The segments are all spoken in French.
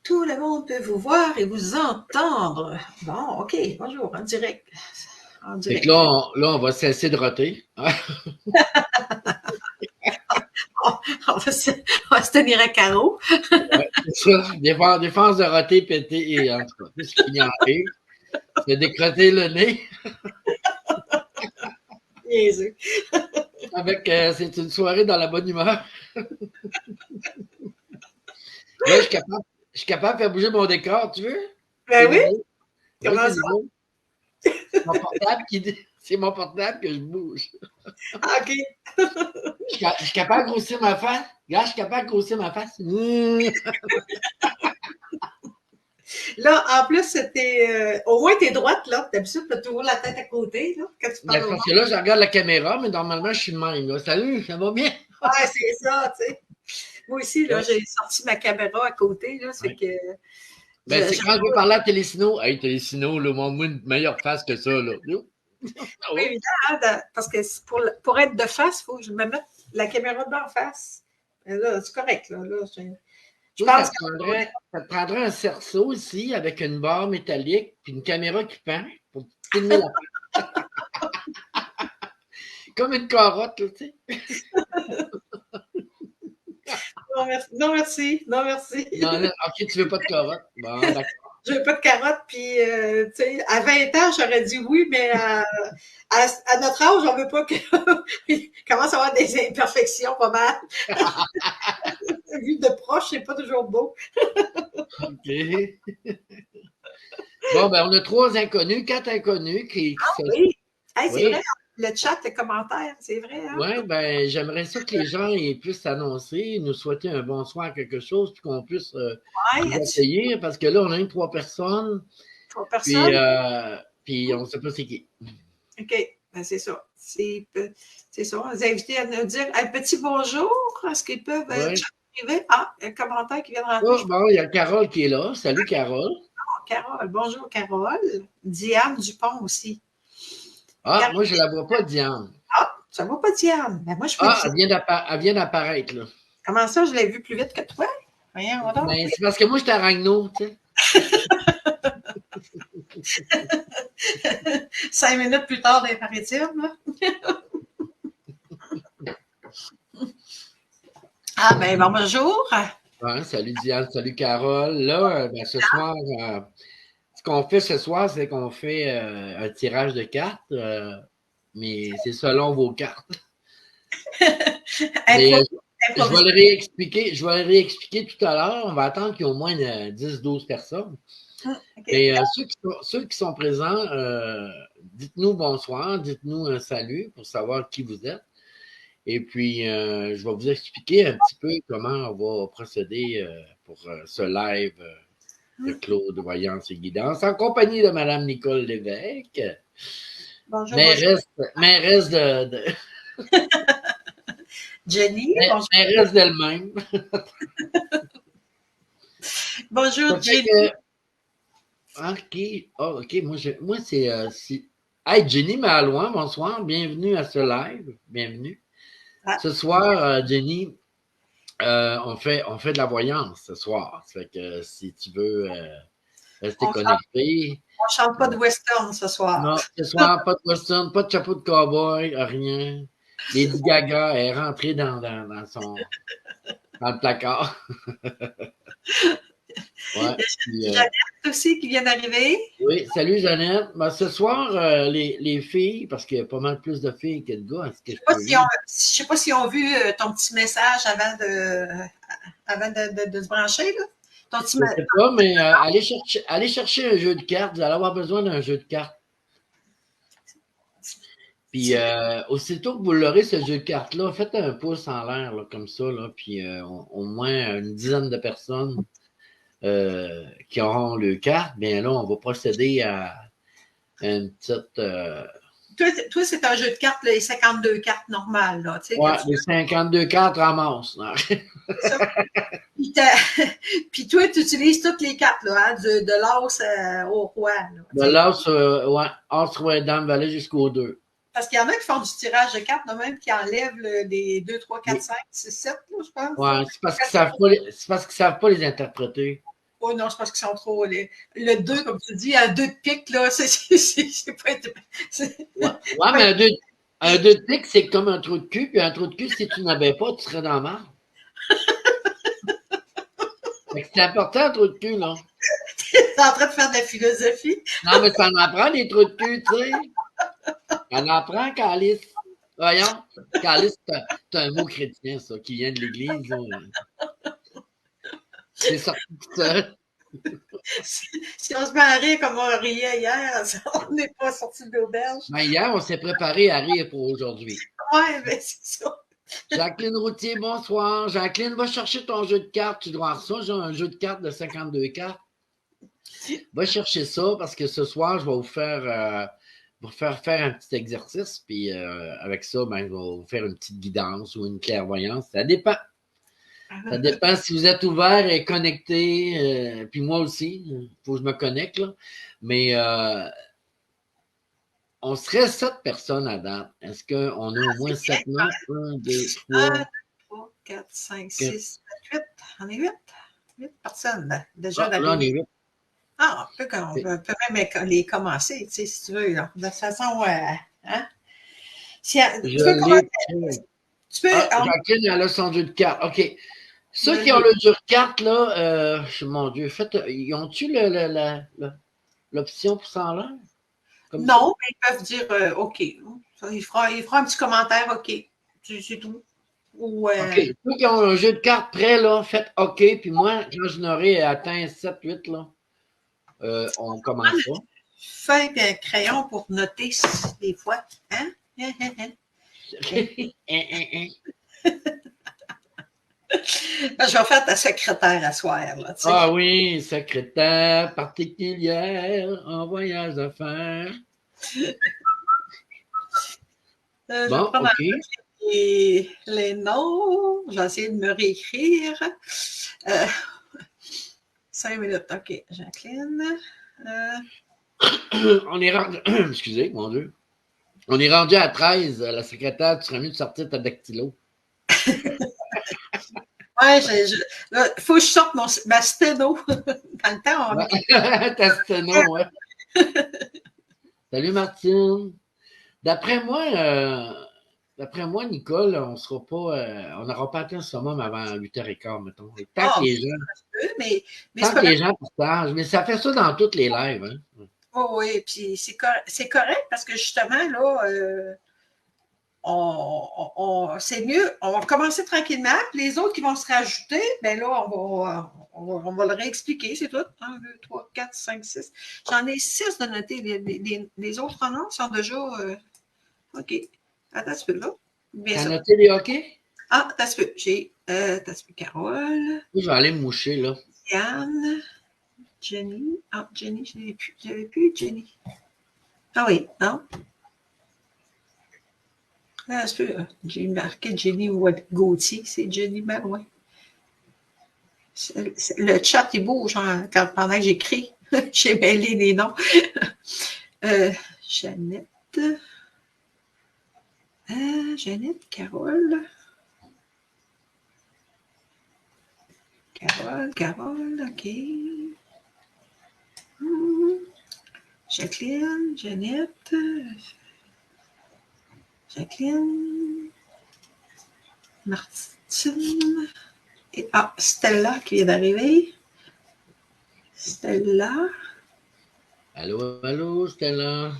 Tout le monde peut vous voir et vous entendre. Bon, OK, bonjour, en direct. En Fait que direct. là, on va cesser de roter. On va se tenir à carreau. Ouais, c'est ça. Des forces de roter, péter et en tout cas, tout ce qui finit en rire. Se décrotter le nez Jésus. avec c'est une soirée dans la bonne humeur. Là, je suis capable de faire bouger mon décor, tu veux? C'est Ben oui, nouveau. Oui, comment c'est ça? nouveau. C'est mon portable que je bouge. Ah, OK. Je suis capable de grossir ma face. Regarde, je suis capable de grossir ma face. Là, en plus, c'était. Au moins, t'es droite, là. D'habitude, t'as toujours la tête à côté, là, quand tu Mais parles c'est au parce monde. que là, je regarde la caméra, mais normalement, je suis le même. Là. Salut, ça va bien? Ouais, c'est ça, tu sais. Moi aussi, là, Ouais, j'ai sorti ma caméra à côté, là. C'est ouais. que. Ben, c'est Je quand je veux parler à Télésino. Hey, Télésino, là, montre-moi une meilleure face que ça, là. pas Oh. évident, hein, parce que pour être de face, il faut que je me mette la caméra d'en face. Et là, c'est correct. Là, je Toi, pense que ça te prendrait un cerceau ici avec une barre métallique puis une caméra qui pend pour filmer la face. Comme une carotte, là, tu sais. non, merci. Non, merci. Non, merci. Non, là, OK, tu veux pas de carotte. Bon, d'accord. Je veux pas de carottes. Puis, tu sais, à 20 ans, j'aurais dit oui, mais à notre âge, on veut pas que. Il commence à avoir des imperfections pas mal. Vu de proche, c'est pas toujours beau. OK. Bon, ben, on a 3 inconnus, 4 inconnus qui se. Oui. Hey, c'est vrai, Oui. le chat, les commentaires, c'est vrai, hein? Ouais, ben, j'aimerais ça que les gens ils puissent s'annoncer, nous souhaiter un bonsoir, quelque chose, puis qu'on puisse Ouais, les as-tu accueillir, parce que là, on a eu 3 personnes, 3 personnes? puis on ne sait pas c'est qui. OK. Ben, c'est ça. C'est ça. On les a invités à nous dire un petit bonjour. Est-ce qu'ils peuvent Ouais. arriver? Ah, un commentaire qui vient de rentrer. Oh, bon, il y a Carole qui est là. Salut, Carole. Carole. Bonjour, Carole. Diane Dupont aussi. Ah, Carole. moi, je la vois pas, Diane. Ah, ça va pas, Diane. Ben, moi, je vois Ah, Diane. elle vient d'apparaître, là. Comment ça, je l'ai vu plus vite que toi? Voyons donc. Mais c'est parce que moi, j'étais à Ragno, tu sais. 5 minutes plus tard des maritimes, là. Ah, ben, bonjour. Ouais, salut, Diane. Salut, Carole. Là, ben, ce soir, ce qu'on fait ce soir, c'est qu'on fait un tirage de cartes, mais c'est selon vos cartes. Mais je vais Improvisation. je vais le réexpliquer tout à l'heure. On va attendre qu'il y ait au moins 10-12 personnes. OK. Mais ceux qui sont présents, dites-nous bonsoir, dites-nous un salut pour savoir qui vous êtes. Et puis, je vais vous expliquer un petit peu comment on va procéder pour ce live de Claude Voyance et Guidance en compagnie de Mme Nicole Lévesque, Bonjour, bonjour. mairesse Jenny, bonjour. mairesse d'elle-même. Ça Bonjour, fait Jenny. que, OK, oh, OK, moi Hey, Jenny Malouin, bonsoir, bienvenue à ce live, bienvenue. Ah, Ce soir, Jenny, on fait de la voyance ce soir. Ça fait que si tu veux rester on chante, connecté. on chante pas de western ce soir. Non, ce soir, pas de western, pas de chapeau de cowboy, rien. Lady Gaga est rentrée dans le placard. Ouais. Puis, Jeannette aussi qui vient d'arriver. oui, salut Jeannette. Ben, ce soir, les filles, parce qu'il y a pas mal plus de filles que de gars, est-ce que je peux lire? Je sais pas si on vu ton petit message avant de se brancher, là. Ton petit Je sais pas, mais allez chercher un jeu de cartes. Vous allez avoir besoin d'un jeu de cartes. Puis aussitôt que vous l'aurez, ce jeu de cartes-là, faites un pouce en l'air, là, comme ça, là, puis au moins une dizaine de personnes qui auront le carte, bien là, on va procéder à une petite. Toi, c'est un jeu de cartes, les 52 cartes normales, là, tu sais, que Ouais, tu les 52 cartes ramassent. fais ça. Puis, puis toi, tu utilises toutes les cartes, là, hein, de l'as au roi, là, De tu sais. l'as, ouais, as, roi, dame, valet jusqu'au 2. Parce qu'il y en a qui font du tirage de cartes, de même, qui enlèvent des 2, 3, 4, 5, 6, 7, là, je pense. Ouais, c'est parce qu'ils savent pas les interpréter. Oh non, c'est parce qu'ils sont trop. Le 2, comme tu dis, à 2 de pique, là, c'est pas. Ouais, mais un 2 de pique, c'est comme un trou de cul, puis un trou de cul, si tu n'avais pas, tu serais dans la marde. C'est important, un trou de cul, là. T'es en train de faire de la philosophie. Non, mais ça en apprend des trous de cul, tu sais. Ça en apprend, Calice. Voyons, Calice, c'est un mot chrétien, ça, qui vient de l'Église. C'est sorti tout seul. Si on se met à rire comme on riait hier, on n'est pas sorti de l'auberge. Mais hier, on s'est préparé à rire pour aujourd'hui. Ouais, ben c'est ça. Jacqueline Routier, bonsoir. Jacqueline, va chercher ton jeu de cartes. Tu dois avoir ça. J'ai un jeu de cartes de 52 cartes. Va chercher ça parce que ce soir, je vais vous faire un petit exercice. Puis avec ça, ben, je vais vous faire une petite guidance ou une clairvoyance. Ça dépend. Ça dépend si vous êtes ouvert et connecté. Puis moi aussi, il faut que je me connecte. Là. Mais on serait 7 personnes à date. Est-ce qu'on a au moins 7 noms? 1, 2, 3. 1, 3, 4, 5, 6, 7, 8. On est 8. 8 personnes déjà là, on est 8. Ah, on peut même les commencer, tu sais, si tu veux. Là. De toute façon, hein? Tu peux commencer. Tu peux. Jacqueline, elle a son jeu de cartes. OK. Ceux qui ont le jeu de cartes, là, mon Dieu, ils ont-tu l'option pour s'en l'air? Non, mais ils peuvent dire OK. Il fera un petit commentaire OK. C'est tout. Ou, OK. Ceux qui ont un jeu de cartes prêt, là, faites OK. Puis moi, quand je n'aurai atteint 7, 8, là, on commencera. Feuille et un crayon pour noter des fois. Hein? Je vais faire ta secrétaire à soir. Là, ah oui, secrétaire particulière en voyage d'affaires. Bon, OK. Les noms, j'ai essayé de me réécrire. 5 minutes, OK. Jacqueline. On est rendu. Excusez, mon Dieu. On est rendu à 13. La secrétaire, tu serais mieux de sortir ta dactylo. Ouais, il faut que je sorte ma sténo. Dans le temps, ta sténo, ouais. Salut, Martine. D'après moi, Nicole, on n'aura pas atteint le summum avant 8h15, mettons. Tant que les gens. Tant que les gens partagent. Mais ça fait ça dans toutes les lives. Hein? Oh, oui, puis c'est correct parce que justement, là, c'est mieux, on va commencer tranquillement, puis les autres qui vont se rajouter, bien là, on va le réexpliquer, c'est tout. 1, 2, 3, 4, 5, 6. J'en ai 6 de noter. Les autres noms sont déjà. OK. Attends, tu peux là. T'as noté les hockey? Ah, attends, tu peux. J'ai Carole. Je vais aller me moucher, là. Yann. Jenny. Ah, Jenny, j'avais plus Jenny. Ah oui, non? Ah, j'ai marqué Jenny Gauthier, c'est Jenny Malouin. Le chat est beau, genre, pendant que j'écris, j'ai mêlé les noms. Jeannette. Jeannette, Carole. Carole, OK. Jacqueline, Jeannette. Jacqueline, Martine, et Stella qui vient d'arriver. Stella. Allô, Stella.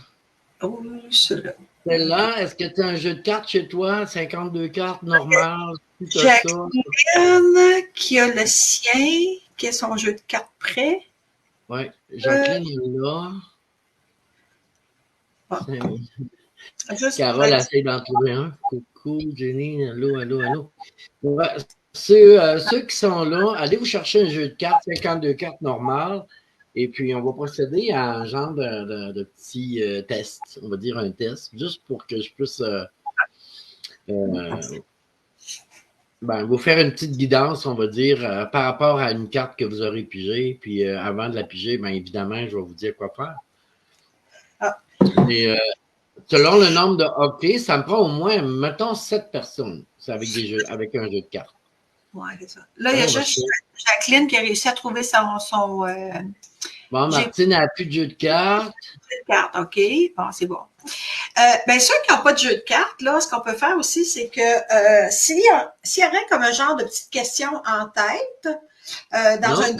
Oh, cela. Stella, est-ce que tu as un jeu de cartes chez toi? 52 cartes normales? Jacqueline, qui a le sien, qui a son jeu de cartes prêt. Oui, Jacqueline est là. Carole essaie d'en trouver un. Coucou, Jenny. Allô. Ouais, ceux qui sont là, allez vous chercher un jeu de cartes, 52 cartes normales. Et puis, on va procéder à un genre de petit test. On va dire un test, juste pour que je puisse vous faire une petite guidance, on va dire, par rapport à une carte que vous aurez pigée. Puis, avant de la piger, bien évidemment, je vais vous dire quoi faire. Et, selon le nombre de hockey, ça me prend au moins, mettons, 7 personnes. C'est avec un jeu de cartes. Oui, c'est ça. Là, il y a juste Jacqueline qui a réussi à trouver son bon, Martine n'a plus de jeu de cartes. De cartes, OK. Bon, c'est bon. Ceux qui n'ont pas de jeu de cartes, là, ce qu'on peut faire aussi, c'est que s'il y aurait comme un genre de petite question en tête dans un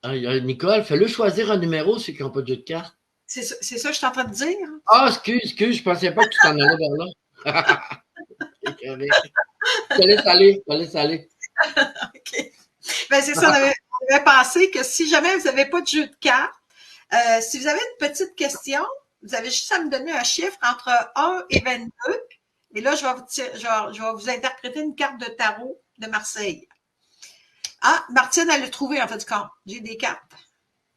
domaine. Nicole, fais-le choisir un numéro, ceux qui n'ont pas de jeu de cartes. C'est ça que je suis en train de dire. Ah, excuse, je pensais pas que tu t'en allais vers là. Je te laisse aller. OK. C'est ça, on avait pensé que si jamais vous n'avez pas de jeu de cartes, si vous avez une petite question, vous avez juste à me donner un chiffre entre 1 et 22. Et là, je vais vous interpréter une carte de tarot de Marseille. Ah, Martine, elle l'a trouvé, en fait, du compte. J'ai des cartes.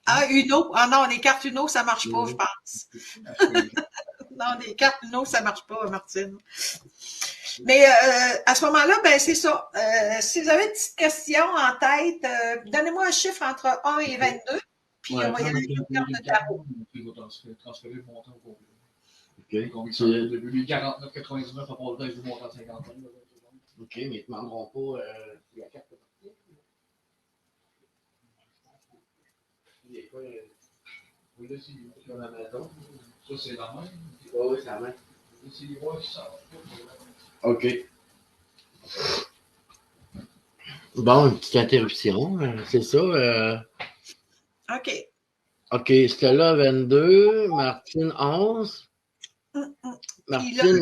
Ah, Uno. Ah non, les cartes Uno, ça ne marche pas, je pense. Non, les cartes Uno, ça ne marche pas, Martine. Mais à ce moment-là, c'est ça. Si vous avez une petite question en tête, donnez-moi un chiffre entre 1 et 22, puis on va y aller avec une carte de tarot. Il va transférer le montant au complet. Combien ça? Au début, 49,99 à part le temps, je vous monte à 50. OK, mais ils ne te demanderont pas la carte de partie. Oui, là, c'est Sur la maison. Ça, c'est la même. Oui, c'est la même. C'est les voix qui sortent. OK. Bon, une petite interruption, c'est ça. OK. OK, Stella 22, Martine 11. Martine,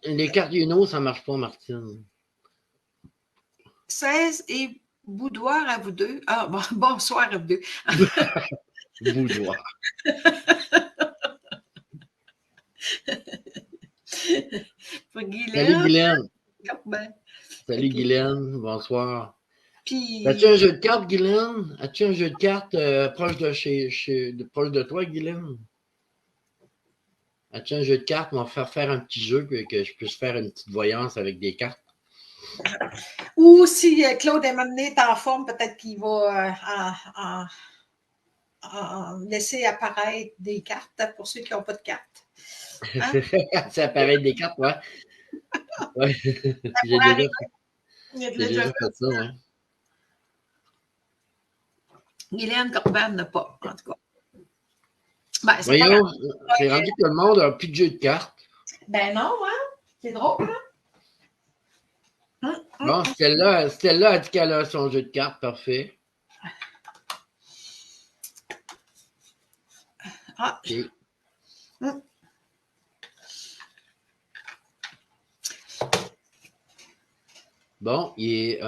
les cartes Uno, ça ne marche pas, Martine. 16 et boudoir à vous deux. Ah, bon, bonsoir à vous deux. Boudoir. Pour Guylaine. Salut Guylaine. Ben, Salut okay. Guylaine, bonsoir. Puis... As-tu un jeu de cartes, Guylaine? As-tu un jeu de cartes proche de toi, Guylaine? As-tu un jeu de cartes? On va faire un petit jeu pour que je puisse faire une petite voyance avec des cartes. Ou si Claude est amené en forme, peut-être qu'il va laisser apparaître des cartes pour ceux qui n'ont pas de cartes. Hein? Ça apparaît des cartes, ouais. Ouais. J'ai déjà fait ça, ouais. Guylaine Corban n'a pas, en tout cas. Voyons, c'est rendu que le monde n'a plus de jeu de cartes. Ben non, hein? C'est drôle, hein? Bon, Stella a dit qu'elle a son jeu de cartes, parfait. Ah. Okay. Bon, il est.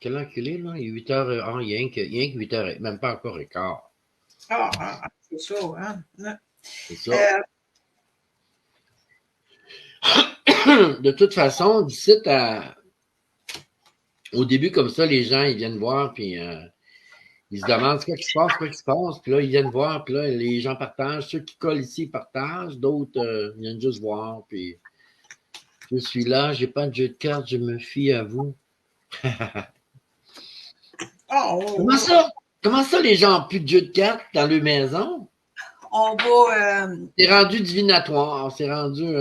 Quelle heure qu'il est, là? Il est 8h. Ah, il y a rien que 8h, même pas encore et quart. C'est ça, hein? C'est ça. De toute façon, d'ici au début, comme ça, les gens, ils viennent voir, puis ils se demandent ce qui se passe, puis là, ils viennent voir, puis là, les gens partagent. Ceux qui collent ici, ils partagent. D'autres viennent juste voir, puis je suis là, j'ai pas de jeu de cartes, je me fie à vous. Comment ça, les gens n'ont plus de jeu de cartes dans leur maison? On va. C'est rendu divinatoire, c'est rendu.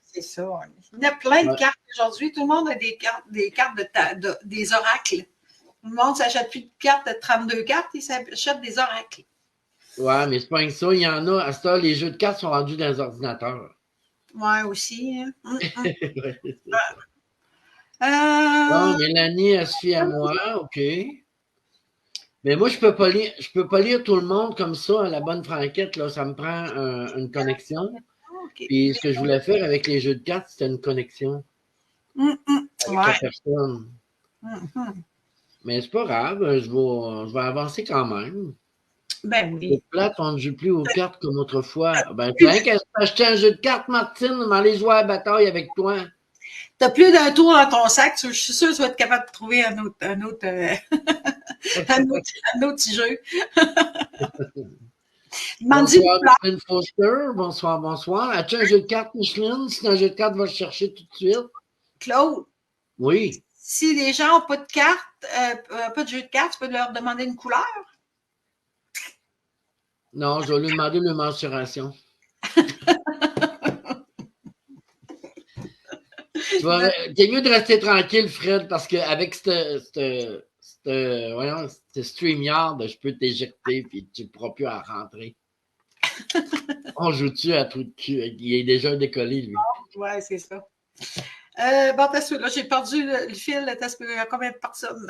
C'est ça. Il y a plein de cartes aujourd'hui. Tout le monde a des cartes des oracles. Tout le monde ne s'achète plus de cartes de 32 cartes, il s'achète des oracles. Ouais, mais c'est pas que ça. Il y en a. À ce temps, les jeux de cartes sont rendus dans les ordinateurs. Ouais, aussi. Hein. Bon, Mélanie, elle se fie à moi, OK. Mais moi, je peux pas lire tout le monde comme ça à la bonne franquette. Là. Ça me prend une connexion. Okay. Puis ce que je voulais faire avec les jeux de cartes, c'était une connexion avec la personne. Mais c'est pas grave, je vais avancer quand même. Ben oui. C'est plate, on ne joue plus aux cartes comme autrefois. Ben, tu as qu'à acheter un jeu de cartes, Martine, mais aller jouer à la bataille avec toi. Tu as plus d'un tour dans ton sac, je suis sûre que tu vas être capable de trouver un autre petit jeu. Bonsoir, Micheline Foster. Bonsoir. As-tu un jeu de cartes, Micheline? Si tu as un jeu de cartes, va le chercher tout de suite. Claude. Oui. Si les gens n'ont pas de cartes, pas de jeu de cartes, tu peux leur demander une couleur? Non, je vais lui demander une mensuration. T'es mieux de rester tranquille, Fred, parce qu'avec voyons, ce StreamYard, je peux t'éjecter et tu ne pourras plus en rentrer. On joue-tu à tout de cul? Il est déjà décollé, lui. Ouais, c'est ça. Bon, t'as là, j'ai perdu le fil. Il y a combien de personnes?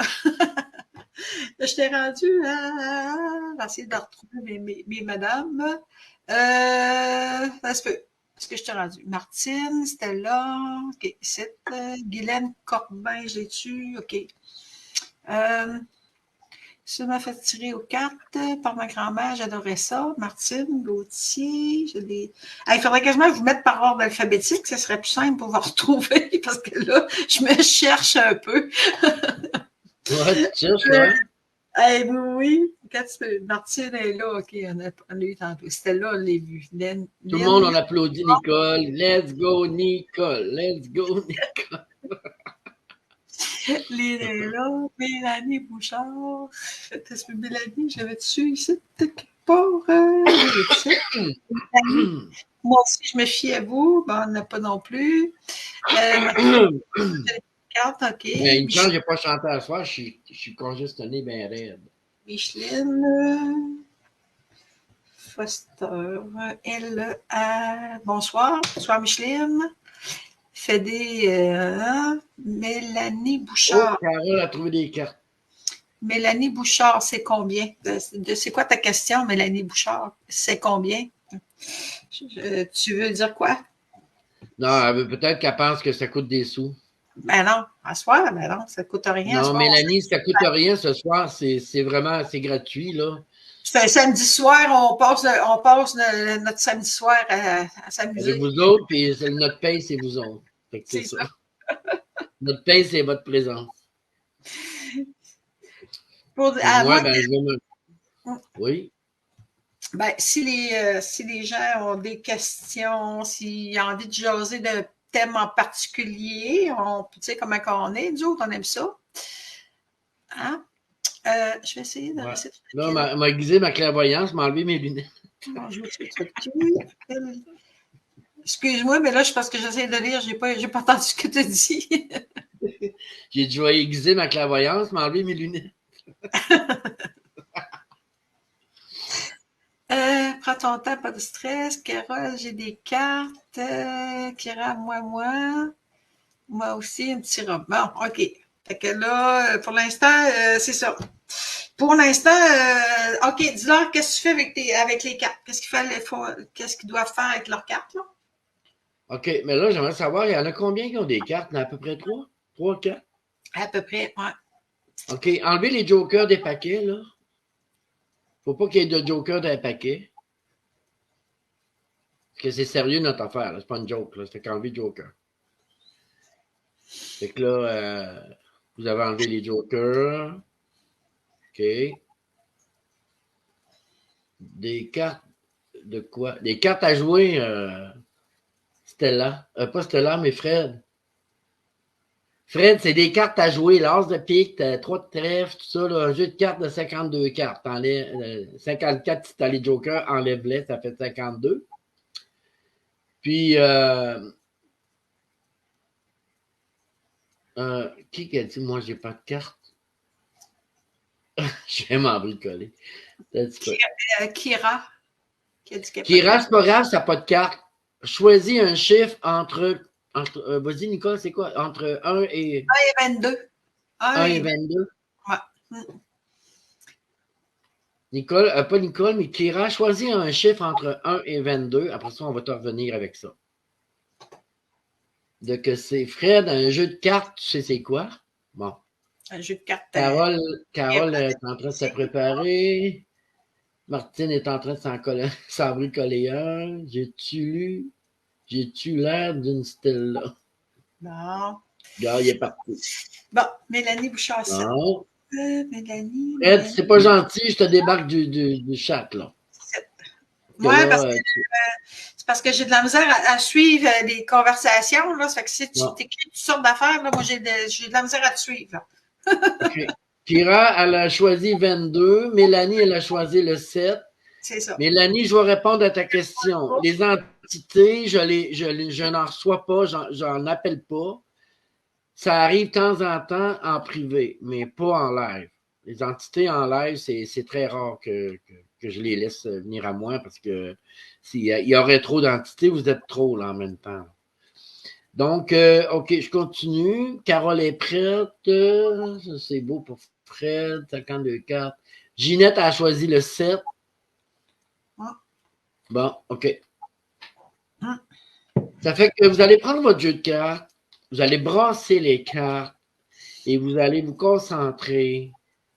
Je t'ai rendu à. J'essaie de retrouver mes madames. Est-ce que je t'ai rendu? Martine, Stella, OK. C'est Guylaine Corbin, je l'ai-tu? OK. Ça m'a fait tirer aux cartes par ma grand-mère, j'adorais ça. Martine, Gauthier, il faudrait quasiment que je vous mette par ordre alphabétique, ce serait plus simple pour vous retrouver, parce que là, je me cherche un peu. Ouais, tu cherches, ouais. Oui, Martine est là, OK, on a eu tantôt. C'était là, on l'a vu. Tout le monde, on applaudit Nicole. Let's go, Nicole. Let's go, Nicole. Lynn est là, Mélanie Bouchard. Mélanie, j'avais dessus ici, quelque part. Moi aussi, je me fie à vous. Bon, on n'a pas non plus. Carte, OK. Mais il me semble que je n'ai pas chanté à soir. Je suis congestionné bien raide. Micheline. Foster. Elle. Bonsoir. Bonsoir, Micheline. Mélanie Bouchard. Oh, Carole a trouvé des cartes. Mélanie Bouchard, c'est combien? C'est quoi ta question, Mélanie Bouchard? C'est combien? Tu veux dire quoi? Non, peut-être qu'elle pense que ça coûte des sous. Ben non, à soir, ben non, ça ne coûte rien. Non, Mélanie, ça ne coûte rien ce soir. C'est vraiment, c'est gratuit, là. C'est un samedi soir, on passe notre samedi soir à s'amuser. C'est vous autres, puis notre paye, c'est vous autres. C'est ça. Notre paye, c'est votre présence. Moi, ben, je vais Oui. Ben, si les gens ont des questions, s'ils ont envie de jaser d'un thème en particulier, tu sais comment on est, nous autres, on aime ça. Hein? Je vais essayer de... Ouais. Là, m'a aiguisé ma clairvoyance, m'a enlevé mes lunettes. Excuse-moi, mais là, je pense que j'essaie de lire, j'ai pas entendu ce que tu as dit. J'ai dû aiguiser ma clairvoyance, m'a enlevé mes lunettes. Prends ton temps, pas de stress. Carole, j'ai des cartes. Kira, moi aussi, un petit robe. Bon, OK. Fait que là, pour l'instant, c'est ça. Pour l'instant, OK, dis-leur qu'est-ce que tu fais avec les cartes. Qu'est-ce qu'ils doivent faire avec leurs cartes, là? OK, mais là, j'aimerais savoir, il y en a combien qui ont des cartes? Il y en a à peu près 3? 3, 4? À peu près, ouais. OK, enlevez les jokers des paquets, là. Faut pas qu'il y ait de jokers dans les paquets. Parce que c'est sérieux notre affaire, c'est pas une joke, là. C'est qu'enlever le joker. Fait que là, vous avez enlevé les jokers. OK. Des cartes de quoi? Des cartes à jouer, Stella. Pas Stella, mais Fred. Fred, c'est des cartes à jouer. L'as de pique, 3 de trèfle, tout ça. Là, un jeu de cartes de 52 cartes. 54 si t'as les jokers, enlève-les, ça fait 52. Puis, qui a dit, moi, j'ai pas de carte? Je vais m'en bricoler. Kira. Kira, c'est pas grave, ça n'a pas de carte. Choisis un chiffre entre vas-y, Nicole, c'est quoi? Entre 1 et 22. 1 et 22. Ouais. Nicole, pas Nicole, mais Kira, choisis un chiffre entre 1 et 22. Après ça, on va te revenir avec ça. De que c'est Fred, un jeu de cartes, tu sais c'est quoi? Bon. Un jeu de cartes. Carole est en train de se préparer. Martine est en train de s'en bricoler un. J'ai-tu l'air d'une Stella? Non. Regarde, il est parti. Bon, Mélanie Bouchard. Non. Mélanie. Fred, c'est pas gentil, je te débarque du chat, là. Oui, c'est parce que j'ai de la misère à suivre les conversations. Là. Ça fait que si tu t'écris toutes sortes d'affaires, là, moi, j'ai de la misère à te suivre. OK. Kira, elle a choisi 22. Mélanie, elle a choisi le 7. C'est ça. Mélanie, je vais répondre à ta question. Les entités, je n'en reçois pas, j'en appelle pas. ça arrive de temps en temps en privé, mais pas en live. Les entités en live, c'est très rare que je les laisse venir à moi parce que s'il y aurait trop d'entités, vous êtes trop là en même temps. Donc, OK, je continue. Carole est prête. C'est beau pour Fred. 52 cartes. Ginette a choisi le 7. Bon, OK. Ça fait que vous allez prendre votre jeu de cartes. Vous allez brasser les cartes et vous allez vous concentrer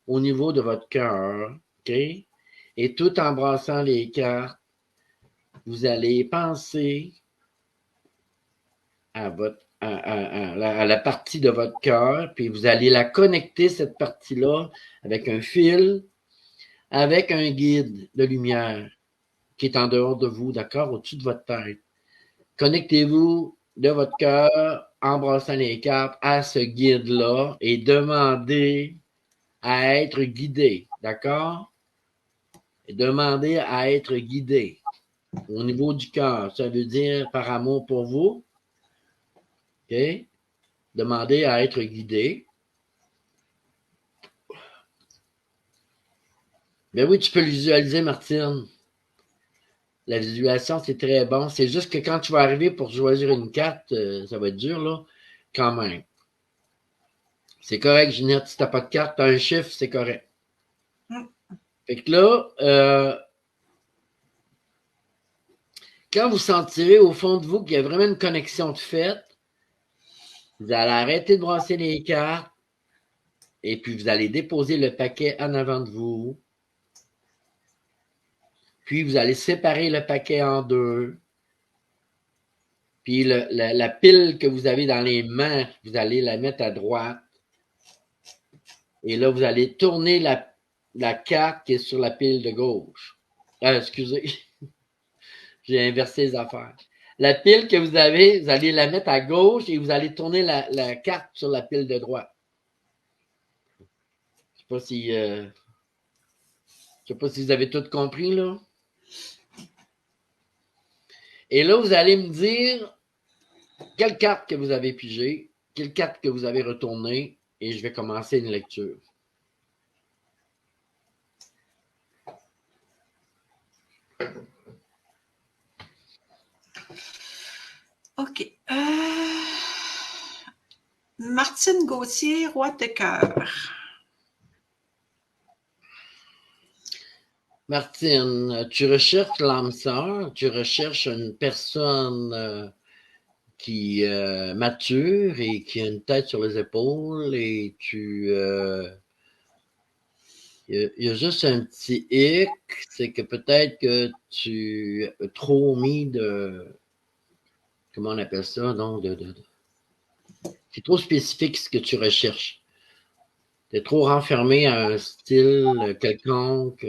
au niveau de votre cœur. OK? Et tout en brassant les cartes, vous allez penser à la partie de votre cœur, puis vous allez la connecter, cette partie-là, avec un fil, avec un guide de lumière qui est en dehors de vous, d'accord, au-dessus de votre tête. Connectez-vous de votre cœur, en brassant les cartes, à ce guide-là et demandez à être guidé, d'accord? Et demandez à être guidé au niveau du cœur. Ça veut dire par amour pour vous. OK? Demandez à être guidé. Ben oui, tu peux le visualiser, Martine. La visualisation, c'est très bon. C'est juste que quand tu vas arriver pour choisir une carte, ça va être dur, là, quand même. C'est correct, Ginette, si tu n'as pas de carte, tu as un chiffre, c'est correct. Fait que là, quand vous sentirez au fond de vous qu'il y a vraiment une connexion de fait, vous allez arrêter de brasser les cartes et puis vous allez déposer le paquet en avant de vous. Puis vous allez séparer le paquet en deux. Puis la pile que vous avez dans les mains, vous allez la mettre à droite. Et là, vous allez tourner la carte qui est sur la pile de gauche. Excusez, j'ai inversé les affaires. La pile que vous avez, vous allez la mettre à gauche et vous allez tourner la carte sur la pile de droite. Je sais pas si vous avez tout compris, là. Et là, vous allez me dire quelle carte que vous avez pigée, quelle carte que vous avez retournée, et je vais commencer une lecture. OK. Martine Gauthier, roi de cœur. Martine, tu recherches l'âme sœur, tu recherches une personne qui mature et qui a une tête sur les épaules et il y a juste un petit hic, c'est que peut-être que tu as trop mis comment on appelle ça, non, c'est trop spécifique ce que tu recherches. Tu es trop renfermé à un style quelconque.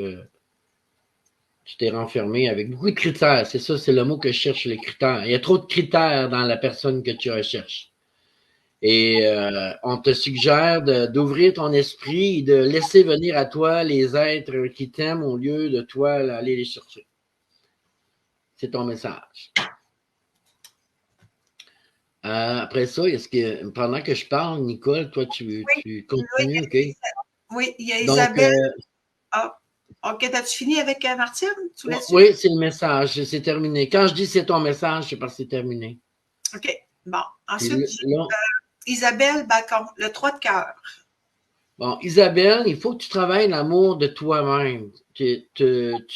Tu t'es renfermé avec beaucoup de critères. C'est ça, c'est le mot que je cherche, les critères. Il y a trop de critères dans la personne que tu recherches. Et on te suggère d'ouvrir ton esprit et de laisser venir à toi les êtres qui t'aiment au lieu de toi aller les chercher. C'est ton message. Après ça, est-ce que pendant que je parle, Nicole, toi, tu continues, OK? Oui, il y a Isabelle. OK, as-tu fini avec Martine? Oui, c'est le message. C'est terminé. Quand je dis c'est ton message, c'est parce que c'est terminé. OK. Bon. Ensuite, Isabelle Bacon, le 3 de cœur. Bon, Isabelle, il faut que tu travailles l'amour de toi-même. Tu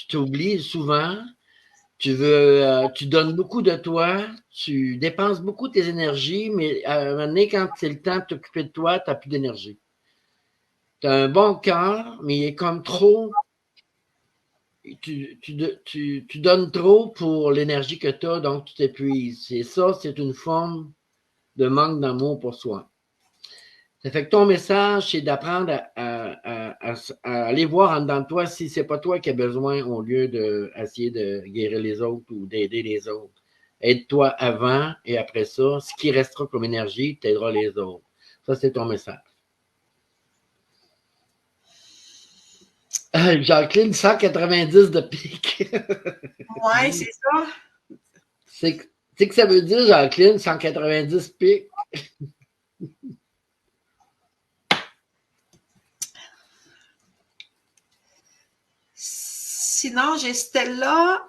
t'oublies souvent. Tu donnes beaucoup de toi. Tu dépenses beaucoup de tes énergies, mais à un moment donné, quand c'est le temps de t'occuper de toi, tu n'as plus d'énergie. Tu as un bon cœur, mais il est comme trop. Tu donnes trop pour l'énergie que tu as, donc tu t'épuises. Et ça, c'est une forme de manque d'amour pour soi. Ça fait que ton message, c'est d'apprendre à aller voir en dedans de toi si c'est pas toi qui as besoin au lieu d'essayer de guérir les autres ou d'aider les autres. Aide-toi avant et après ça, ce qui restera comme énergie t'aidera les autres. Ça, c'est ton message. Jacqueline, 190 de pique. Oui, c'est ça. C'est que ça veut dire, Jacqueline, 190 piques? sinon, j'ai Stella,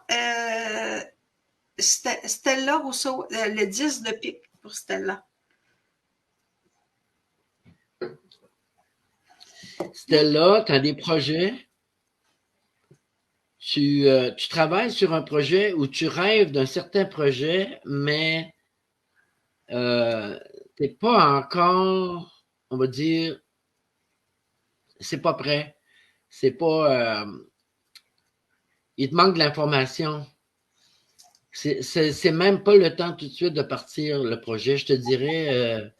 Stella Rousseau, le 10 de pique pour Stella. Stella, tu as des projets? Tu travailles sur un projet ou tu rêves d'un certain projet, mais tu n'es pas encore, on va dire, c'est pas prêt. C'est pas. Il te manque de l'information. C'est même pas le temps tout de suite de partir le projet. Je te dirais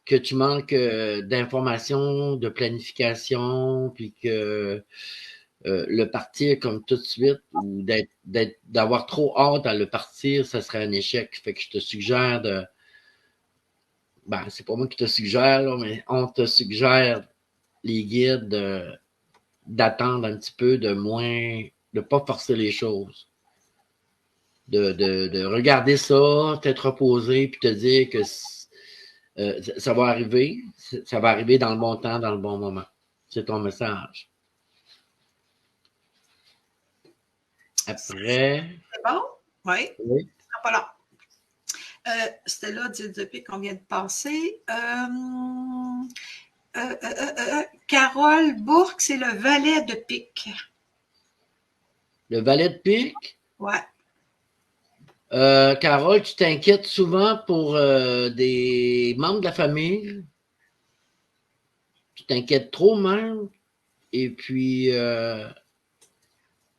que tu manques d'informations, de planification, puis que le partir comme tout de suite ou d'avoir trop hâte à le partir, ça serait un échec. Fait que je te suggère de. Ben, c'est pas moi qui te suggère, là, mais on te suggère, les guides, d'attendre un petit peu, de pas forcer les choses. De regarder ça, t'être reposé, puis te dire que ça va arriver. Ça va arriver dans le bon temps, dans le bon moment. C'est ton message. Après. C'est bon? Oui. Oui. Pas là. C'était là, depuis qu'on vient de passer. Carole Bourque, c'est le valet de pique. Le valet de pique? Ouais. Carole, tu t'inquiètes souvent pour des membres de la famille. Tu t'inquiètes trop même. Et puis,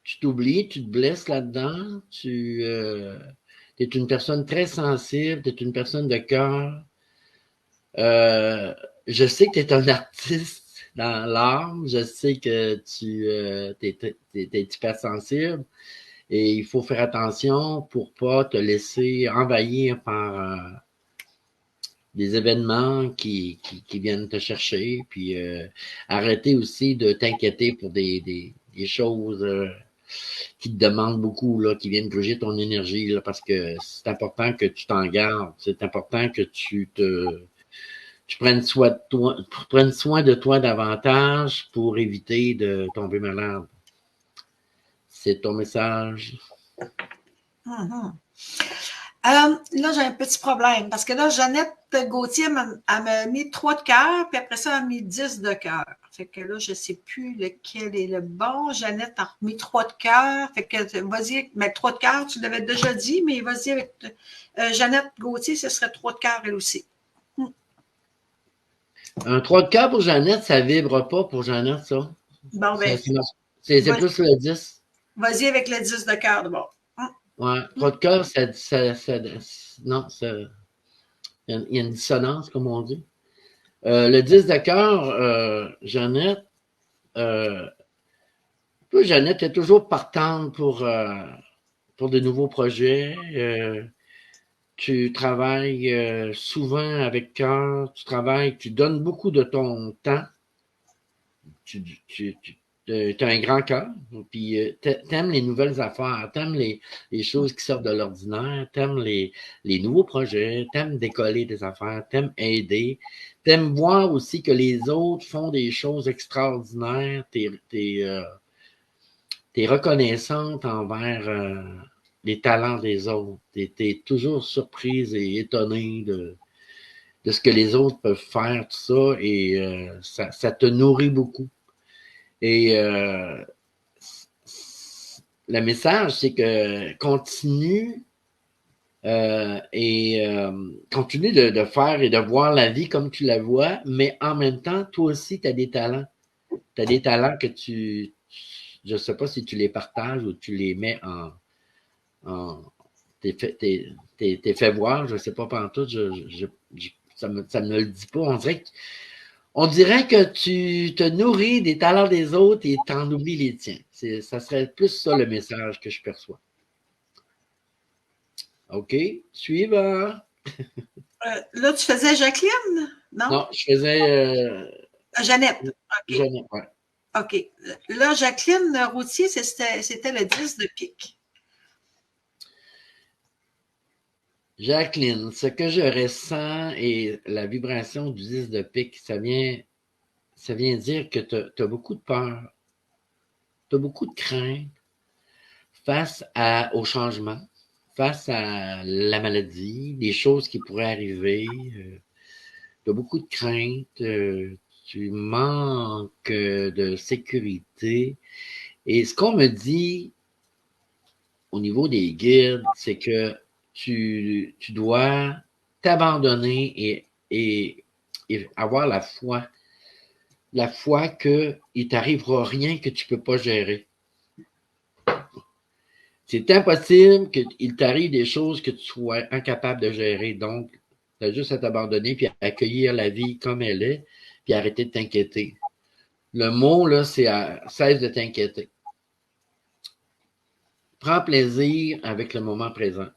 tu t'oublies, tu te blesses là-dedans. Tu es une personne très sensible, tu es une personne de cœur. Je sais que tu es un artiste dans l'âme. Je sais que tu es hyper sensible. Et il faut faire attention pour pas te laisser envahir par des événements qui viennent te chercher. Puis arrêter aussi de t'inquiéter pour des choses qui te demandent beaucoup, là, qui viennent gruger ton énergie, là, parce que c'est important que tu t'en gardes. C'est important que tu prennes soin de toi davantage pour éviter de tomber malade. C'est ton message. Mm-hmm. Là, j'ai un petit problème parce que là, Jeannette Gauthier, elle m'a mis 3 de cœur, puis après ça, elle m'a mis 10 de cœur. Fait que là, je ne sais plus lequel est le bon. Jeannette a remis 3 de cœur. Fait que vas-y, mais 3 de cœur, tu l'avais déjà dit, mais vas-y avec Jeannette Gauthier, ce serait 3 de cœur elle aussi. Un 3 de cœur pour Jeannette, ça vibre pas pour Jeannette, ça. Bon, ben. C'est plus le 10. Vas-y avec le 10 de cœur d'abord. Ouais, 3 de cœur, non, il y a une dissonance, comme on dit. Le 10 de cœur, Jeannette, Jeannette est toujours partante pour de nouveaux projets. Tu travailles souvent avec cœur, tu donnes beaucoup de ton temps. Tu as un grand cœur, puis t'aimes les nouvelles affaires, t'aimes les choses qui sortent de l'ordinaire, t'aimes les nouveaux projets, t'aimes décoller des affaires, t'aimes aider, t'aimes voir aussi que les autres font des choses extraordinaires, t'es reconnaissante envers les talents des autres, t'es toujours surprise et étonnée de ce que les autres peuvent faire, tout ça, et ça te nourrit beaucoup. Et le message, c'est que continue continue de faire et de voir la vie comme tu la vois, mais en même temps, toi aussi, tu as des talents. Tu as des talents que je ne sais pas si tu les partages ou tu les mets t'es fait voir, je ne sais pas pantoute, ça me le dit pas. On dirait que tu te nourris des talents des autres et t'en oublies les tiens. Ça serait plus ça le message que je perçois. OK. Suivant. Là, tu faisais Jacqueline? Non? Non, je faisais Jeannette. OK. Jeannette, ouais. OK. Là, Jacqueline Routier, c'était le 10 de pique. Jacqueline, ce que je ressens et la vibration du 10 de pique, ça vient dire que tu as beaucoup de peur, tu as beaucoup de crainte, face au changement, face à la maladie, des choses qui pourraient arriver. Tu as beaucoup de craintes, tu manques de sécurité. Et ce qu'on me dit au niveau des guides, c'est que tu dois t'abandonner et avoir la foi. La foi qu'il ne t'arrivera rien que tu ne peux pas gérer. C'est impossible qu'il t'arrive des choses que tu sois incapable de gérer. Donc, tu as juste à t'abandonner puis à accueillir la vie comme elle est, puis arrêter de t'inquiéter. Le mot, là, c'est cesse de t'inquiéter. Prends plaisir avec le moment présent.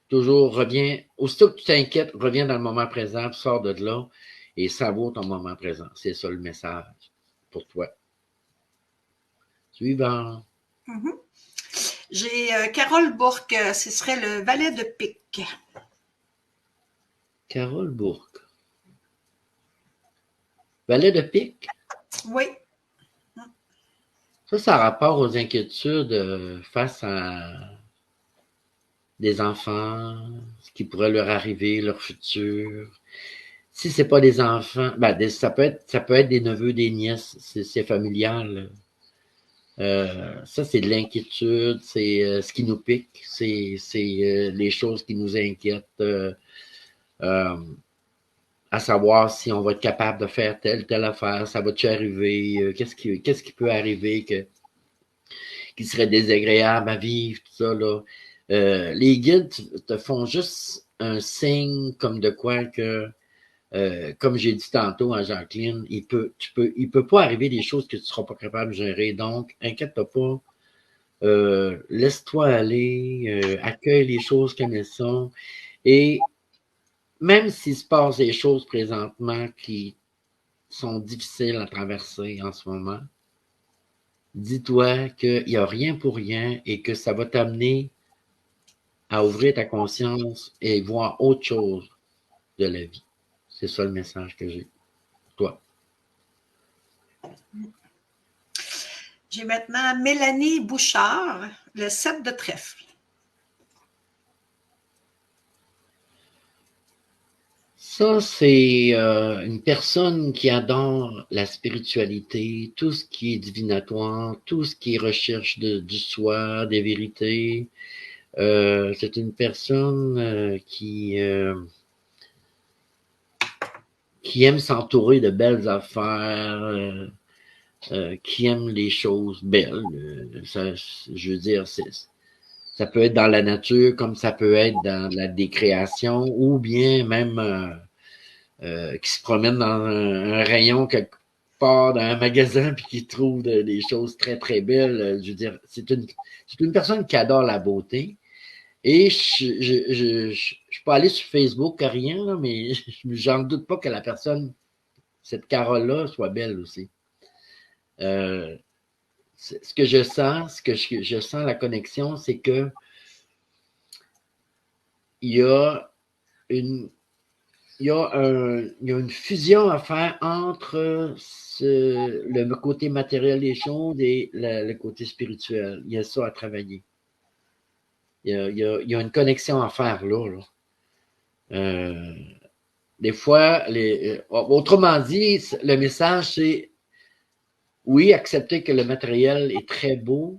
Toujours reviens, aussitôt que tu t'inquiètes, reviens dans le moment présent, sors de là et savoure ton moment présent. C'est ça le message pour toi. Suivant. Mm-hmm. J'ai Carole Bourque, ce serait le valet de pique. Carole Bourque. Valet de pique? Oui. Ça a rapport aux inquiétudes face à des enfants, ce qui pourrait leur arriver, leur futur. Si c'est pas des enfants, ça peut être des neveux, des nièces, c'est familial. Ça, c'est de l'inquiétude, c'est ce qui nous pique, c'est les choses qui nous inquiètent, à savoir si on va être capable de faire telle affaire, ça va-tu arriver, qu'est-ce qui peut arriver qui serait désagréable à vivre, tout ça, là. Les guides te font juste un signe comme de quoi que, comme j'ai dit tantôt à Jacqueline, il peut pas arriver des choses que tu seras pas capable de gérer. Donc, inquiète-toi pas. Laisse-toi aller, accueille les choses comme elles sont. Et même s'il se passe des choses présentement qui sont difficiles à traverser en ce moment, dis-toi qu'il n'y a rien pour rien et que ça va t'amener à ouvrir ta conscience et voir autre chose de la vie. C'est ça le message que j'ai pour toi. J'ai maintenant Mélanie Bouchard, le 7 de trèfle. Ça, c'est une personne qui adore la spiritualité, tout ce qui est divinatoire, tout ce qui est recherche du soi, des vérités. C'est une personne qui aime s'entourer de belles affaires, qui aime les choses belles. Je veux dire, ça peut être dans la nature comme ça peut être dans la décréation ou bien même qui se promène dans un rayon quelque part dans un magasin puis qui trouve des choses très très belles. Je veux dire, c'est une personne qui adore la beauté. Et je suis pas allé sur Facebook, rien, là, mais j'en doute pas que la personne, cette Carole-là, soit belle aussi. Ce que je sens, la connexion, c'est que il y a une fusion à faire entre le côté matériel des choses et le côté spirituel. Il y a ça à travailler. Il y a une connexion à faire là. Des fois, autrement dit, le message, c'est oui, accepter que le matériel est très beau,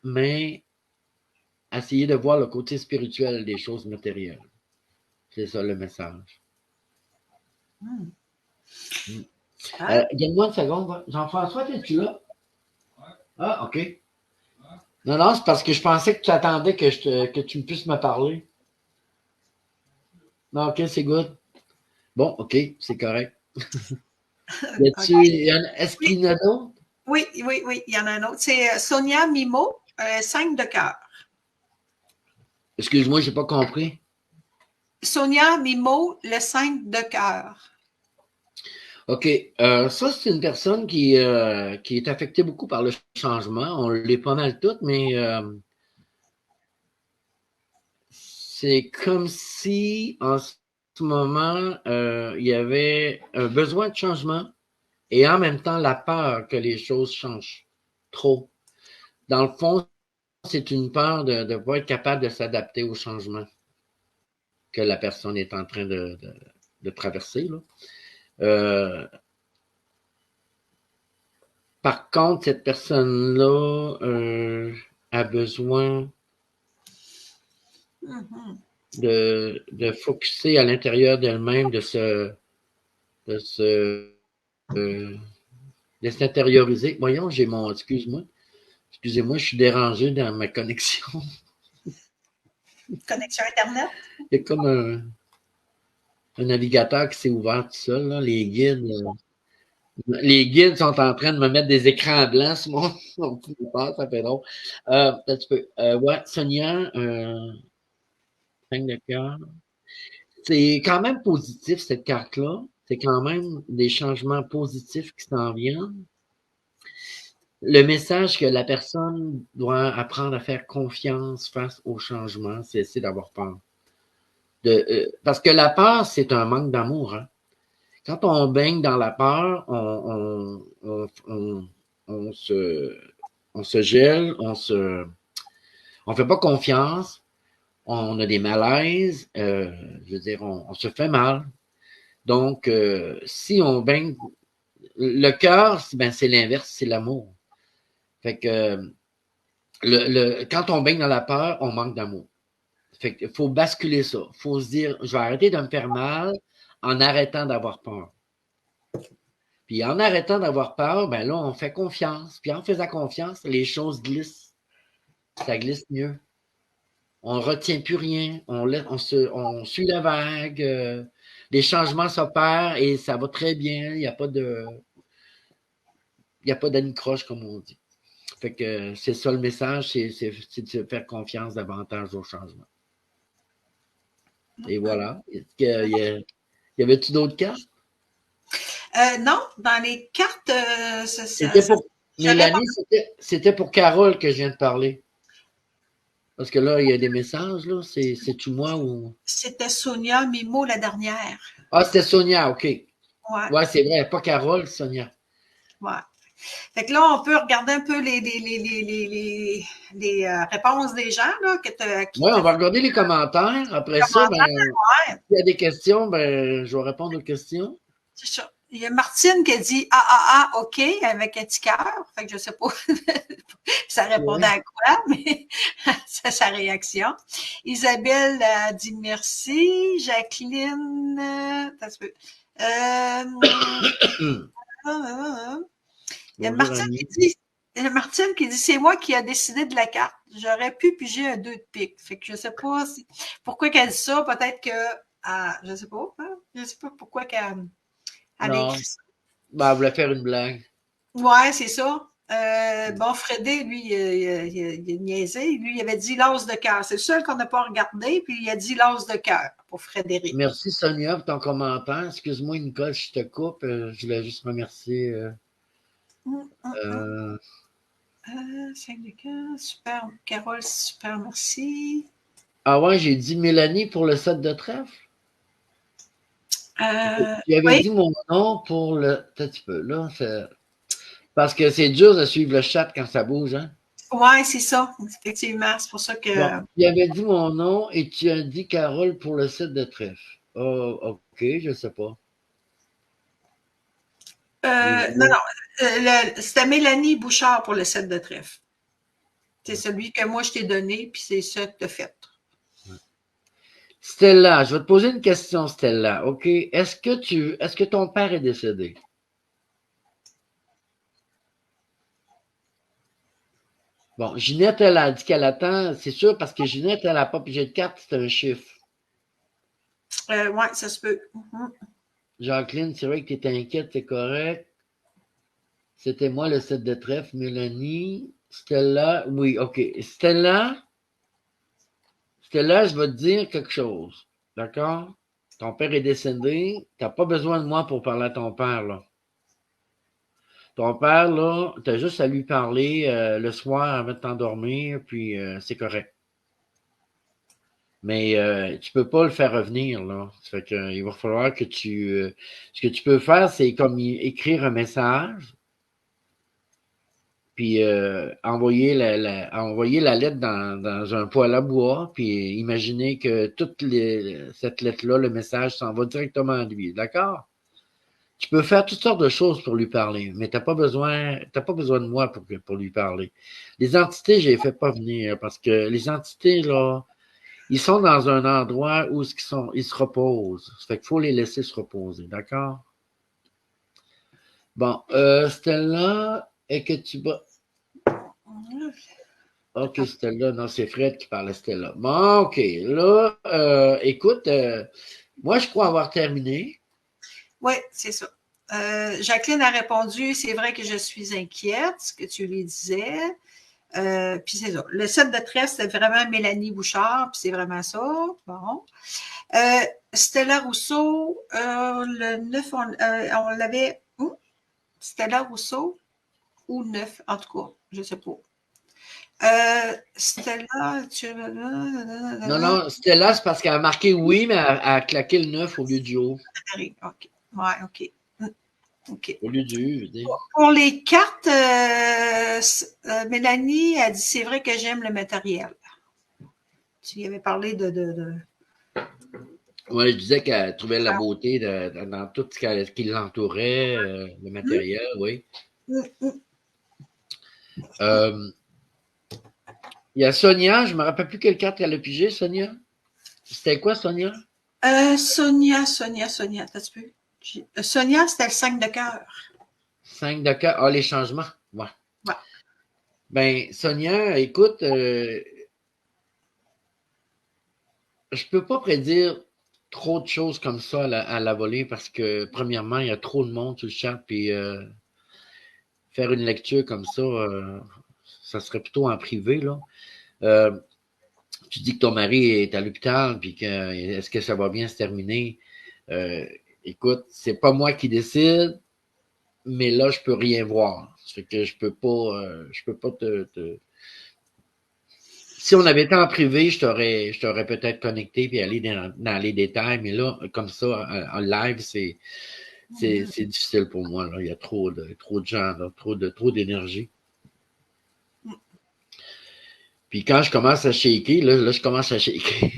mais essayer de voir le côté spirituel des choses matérielles. C'est ça le message. Donne-moi une seconde. Jean-François, es-tu là? Ah, OK. Non, c'est parce que je pensais que tu attendais que tu puisses me parler. Non, OK, c'est good. Bon, OK, c'est correct. Est-ce qu'il y en a d'autres? Oui, il y en a un autre. C'est Sonia Mimo, 5 de cœur. Excuse-moi, je n'ai pas compris. Sonia Mimo, le 5 de cœur. OK. Ça, c'est une personne qui est affectée beaucoup par le changement. On l'est pas mal toutes, mais c'est comme si en ce moment, il y avait un besoin de changement et en même temps la peur que les choses changent trop. Dans le fond, c'est une peur de ne pas être capable de s'adapter au changement que la personne est en train de traverser. Là. Par contre, cette personne-là a besoin de focusser à l'intérieur d'elle-même, de s'intérioriser. Voyons, j'ai mon... Excusez-moi, je suis dérangé dans ma connexion. Connexion Internet? Il y a comme un navigateur qui s'est ouvert tout seul, là. Les guides sont en train de me mettre des écrans blancs sur mon téléphone, ça fait drôle. Un petit peu. Ouais, Sonia, 5 de cœur. C'est quand même positif, cette carte-là. C'est quand même des changements positifs qui s'en viennent. Le message que la personne doit apprendre à faire confiance face au changement, c'est d'avoir peur. Parce que la peur, c'est un manque d'amour. Hein. Quand on baigne dans la peur, on se gèle, on fait pas confiance, on a des malaises, je veux dire, on se fait mal. Donc, si on baigne, le cœur, ben, c'est l'inverse, c'est l'amour. Fait que quand on baigne dans la peur, on manque d'amour. Fait qu'il faut basculer ça. Il faut se dire, je vais arrêter de me faire mal en arrêtant d'avoir peur. Puis en arrêtant d'avoir peur, ben là, on fait confiance. Puis en faisant confiance, les choses glissent. Ça glisse mieux. On ne retient plus rien. On suit la vague. Les changements s'opèrent et ça va très bien. Il n'y a pas d'anicroche, comme on dit. Fait que c'est ça le message, c'est de faire confiance davantage au changement. Et voilà. Y avait-tu d'autres cartes? Non, dans les cartes, Mélanie, c'était pour Carole que je viens de parler. Parce que là, il y a des messages, là. C'est-tu moi ou. C'était Sonia Mimo la dernière. Ah, c'était Sonia, OK. Ouais, c'est vrai, pas Carole, Sonia. Ouais. Fait que là, on peut regarder un peu les réponses des gens. Oui, on va regarder les commentaires. Après ça, ben, s'il y a des questions, ben, je vais répondre aux questions. C'est ça. Il y a Martine qui a dit ah, OK, avec un petit cœur. Fait que je ne sais pas ça répondait à quoi, mais c'est sa réaction. Isabelle a dit merci. Jacqueline, il y a Martine qui dit c'est moi qui a décidé de la carte. J'aurais pu piger un 2 de pique. Fait que je ne sais pas pourquoi qu'elle dit ça. Peut-être que je ne sais pas. Hein? Je ne sais pas pourquoi qu'elle a écrit ça. Ben, elle voulait faire une blague. Ouais, c'est ça. Bon, Frédé, lui, il a niaisé. Lui, il avait dit l'as de cœur. C'est le seul qu'on n'a pas regardé, puis il a dit l'as de cœur pour Frédéric. Merci, Sonia, pour ton commentaire. Excuse-moi, Nicole, je te coupe. Je voulais juste remercier. 5 de cœur, super. Carole, super, merci. Ah ouais, j'ai dit Mélanie pour le 7 de trèfle. Tu avais dit mon nom pour le. Un petit peu, là. Parce que c'est dur de suivre le chat quand ça bouge, hein? Oui, c'est ça, effectivement. C'est pour ça que. Bon, tu avais dit mon nom et tu as dit Carole pour le 7 de trèfle. Oh, OK, je ne sais pas. Non. C'était Mélanie Bouchard pour le 7 de trèfle. C'est celui que moi je t'ai donné, puis c'est ça que tu as fait. Stella, je vais te poser une question, Stella. OK. Est-ce que ton père est décédé? Bon, Ginette, elle a dit qu'elle attend, c'est sûr, parce que Ginette, elle n'a pas pigé de carte, c'est un chiffre. Oui, ça se peut. Jacqueline, c'est vrai que tu étais inquiète, c'est correct. C'était moi le 7 de trèfle. Mélanie, Stella, oui, OK. Stella, je vais te dire quelque chose. D'accord? Ton père est décédé. Tu n'as pas besoin de moi pour parler à ton père, là. Ton père, là, tu as juste à lui parler le soir avant de t'endormir, puis c'est correct. Mais tu peux pas le faire revenir, là. Ça fait que, il va falloir que ce que tu peux faire, c'est comme écrire un message puis envoyer la lettre dans un poêle à bois, puis imaginez que cette lettre-là, le message s'en va directement à lui. D'accord? Tu peux faire toutes sortes de choses pour lui parler, mais t'as pas besoin de moi pour lui parler. Les entités, je les fais pas venir parce que les entités, là, ils sont dans un endroit où ils se reposent. Ça fait qu'il faut les laisser se reposer, d'accord? Bon, Stella, est-ce que tu vas... OK, Stella, non, c'est Fred qui parle à Stella. Bon, OK, là, écoute, moi, je crois avoir terminé. Oui, c'est ça. Jacqueline a répondu, c'est vrai que je suis inquiète, ce que tu lui disais. Puis c'est ça. Le set de tresse, c'est vraiment Mélanie Bouchard, puis c'est vraiment ça. Bon. Stella Rousseau, le 9, on l'avait où? Stella Rousseau ou 9, en tout cas, je ne sais pas. Stella, Non, Stella, c'est parce qu'elle a marqué oui, mais elle a claqué le 9 au lieu du haut. OK. Ouais, OK. OK. Au lieu du U, je dis. Pour les cartes, Mélanie a dit c'est vrai que j'aime le matériel. Tu y avais parlé de... Oui, je disais qu'elle trouvait la beauté dans tout ce qui l'entourait, le matériel, oui. Il y a Sonia, je ne me rappelle plus quelle carte elle a pigé, Sonia. C'était quoi, Sonia? Sonia, t'as vu? Sonia, c'était le 5 de cœur. 5 de cœur. Ah, les changements. Ouais. Ouais. Ben, Sonia, écoute, je peux pas prédire trop de choses comme ça à la volée parce que, premièrement, il y a trop de monde sur le chat, puis faire une lecture comme ça, ça serait plutôt en privé, là. Tu dis que ton mari est à l'hôpital, puis est-ce que ça va bien se terminer? Écoute, c'est pas moi qui décide, mais là, je peux rien voir. Ça fait que je peux pas Si on avait été en privé, je t'aurais peut-être connecté puis aller dans les détails, mais là, comme ça, en live, c'est difficile pour moi. Là. Il y a trop de gens, là, trop d'énergie. Puis quand je commence à shaker, là je commence à shaker.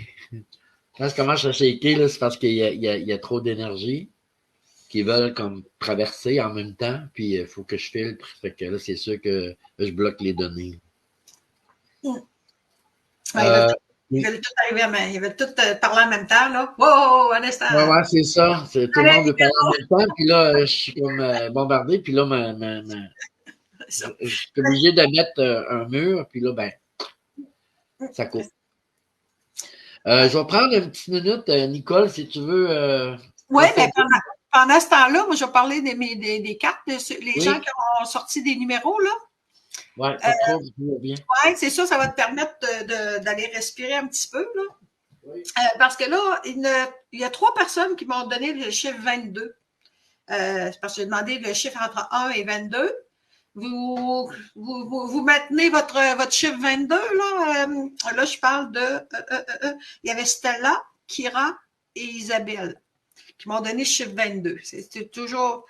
Quand je commence à shaker, là, c'est parce qu'il y a trop d'énergie qui veulent comme traverser en même temps, puis il faut que je filtre. Fait que là, c'est sûr que je bloque les données. Ils veulent tout arriver ils veulent tout parler en même temps, là. Wow, un instant. Ouais, c'est ça. Tout le monde veut parler en même temps, puis là, je suis comme bombardé, puis là, je suis obligé de mettre un mur, puis là, ben, ça coupe. Je vais prendre une petite minute, Nicole, si tu veux. Oui, mais pendant ce temps-là, moi, je vais parler des cartes, les gens qui ont sorti des numéros, là. Oui, pas trop, bien. Oui, c'est ça, ça va te permettre d'aller respirer un petit peu, là. Oui. Parce que là, il y a 3 personnes qui m'ont donné le chiffre 22. C'est parce que j'ai demandé le chiffre entre 1 et 22. Vous maintenez votre chiffre 22, là. Là, je parle il y avait Stella, Kira et Isabelle qui m'ont donné le chiffre 22. C'est toujours...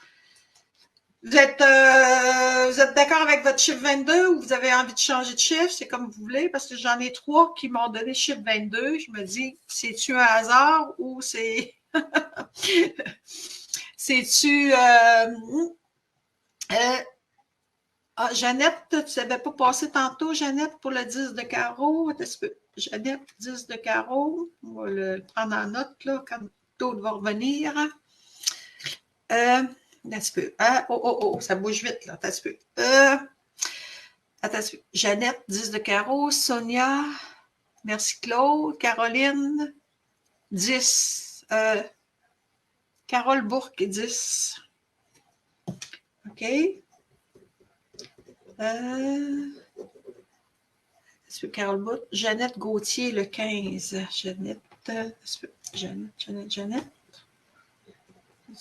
Vous êtes d'accord avec votre chiffre 22 ou vous avez envie de changer de chiffre? C'est comme vous voulez, parce que j'en ai 3 qui m'ont donné le chiffre 22. Je me dis, c'est-tu un hasard ou c'est... c'est-tu... Jeannette, tu ne savais pas passer tantôt, Jeannette, pour le 10 de carreau. Jeannette, 10 de carreau. On va le prendre en note, là, quand l'autre va revenir. Ça bouge vite, là. Attends, Jeannette, 10 de carreau. Sonia, merci Claude. Caroline, 10. Carole Bourque, 10. OK. Carole Bourque. Jeannette Gauthier, le 15. Jeannette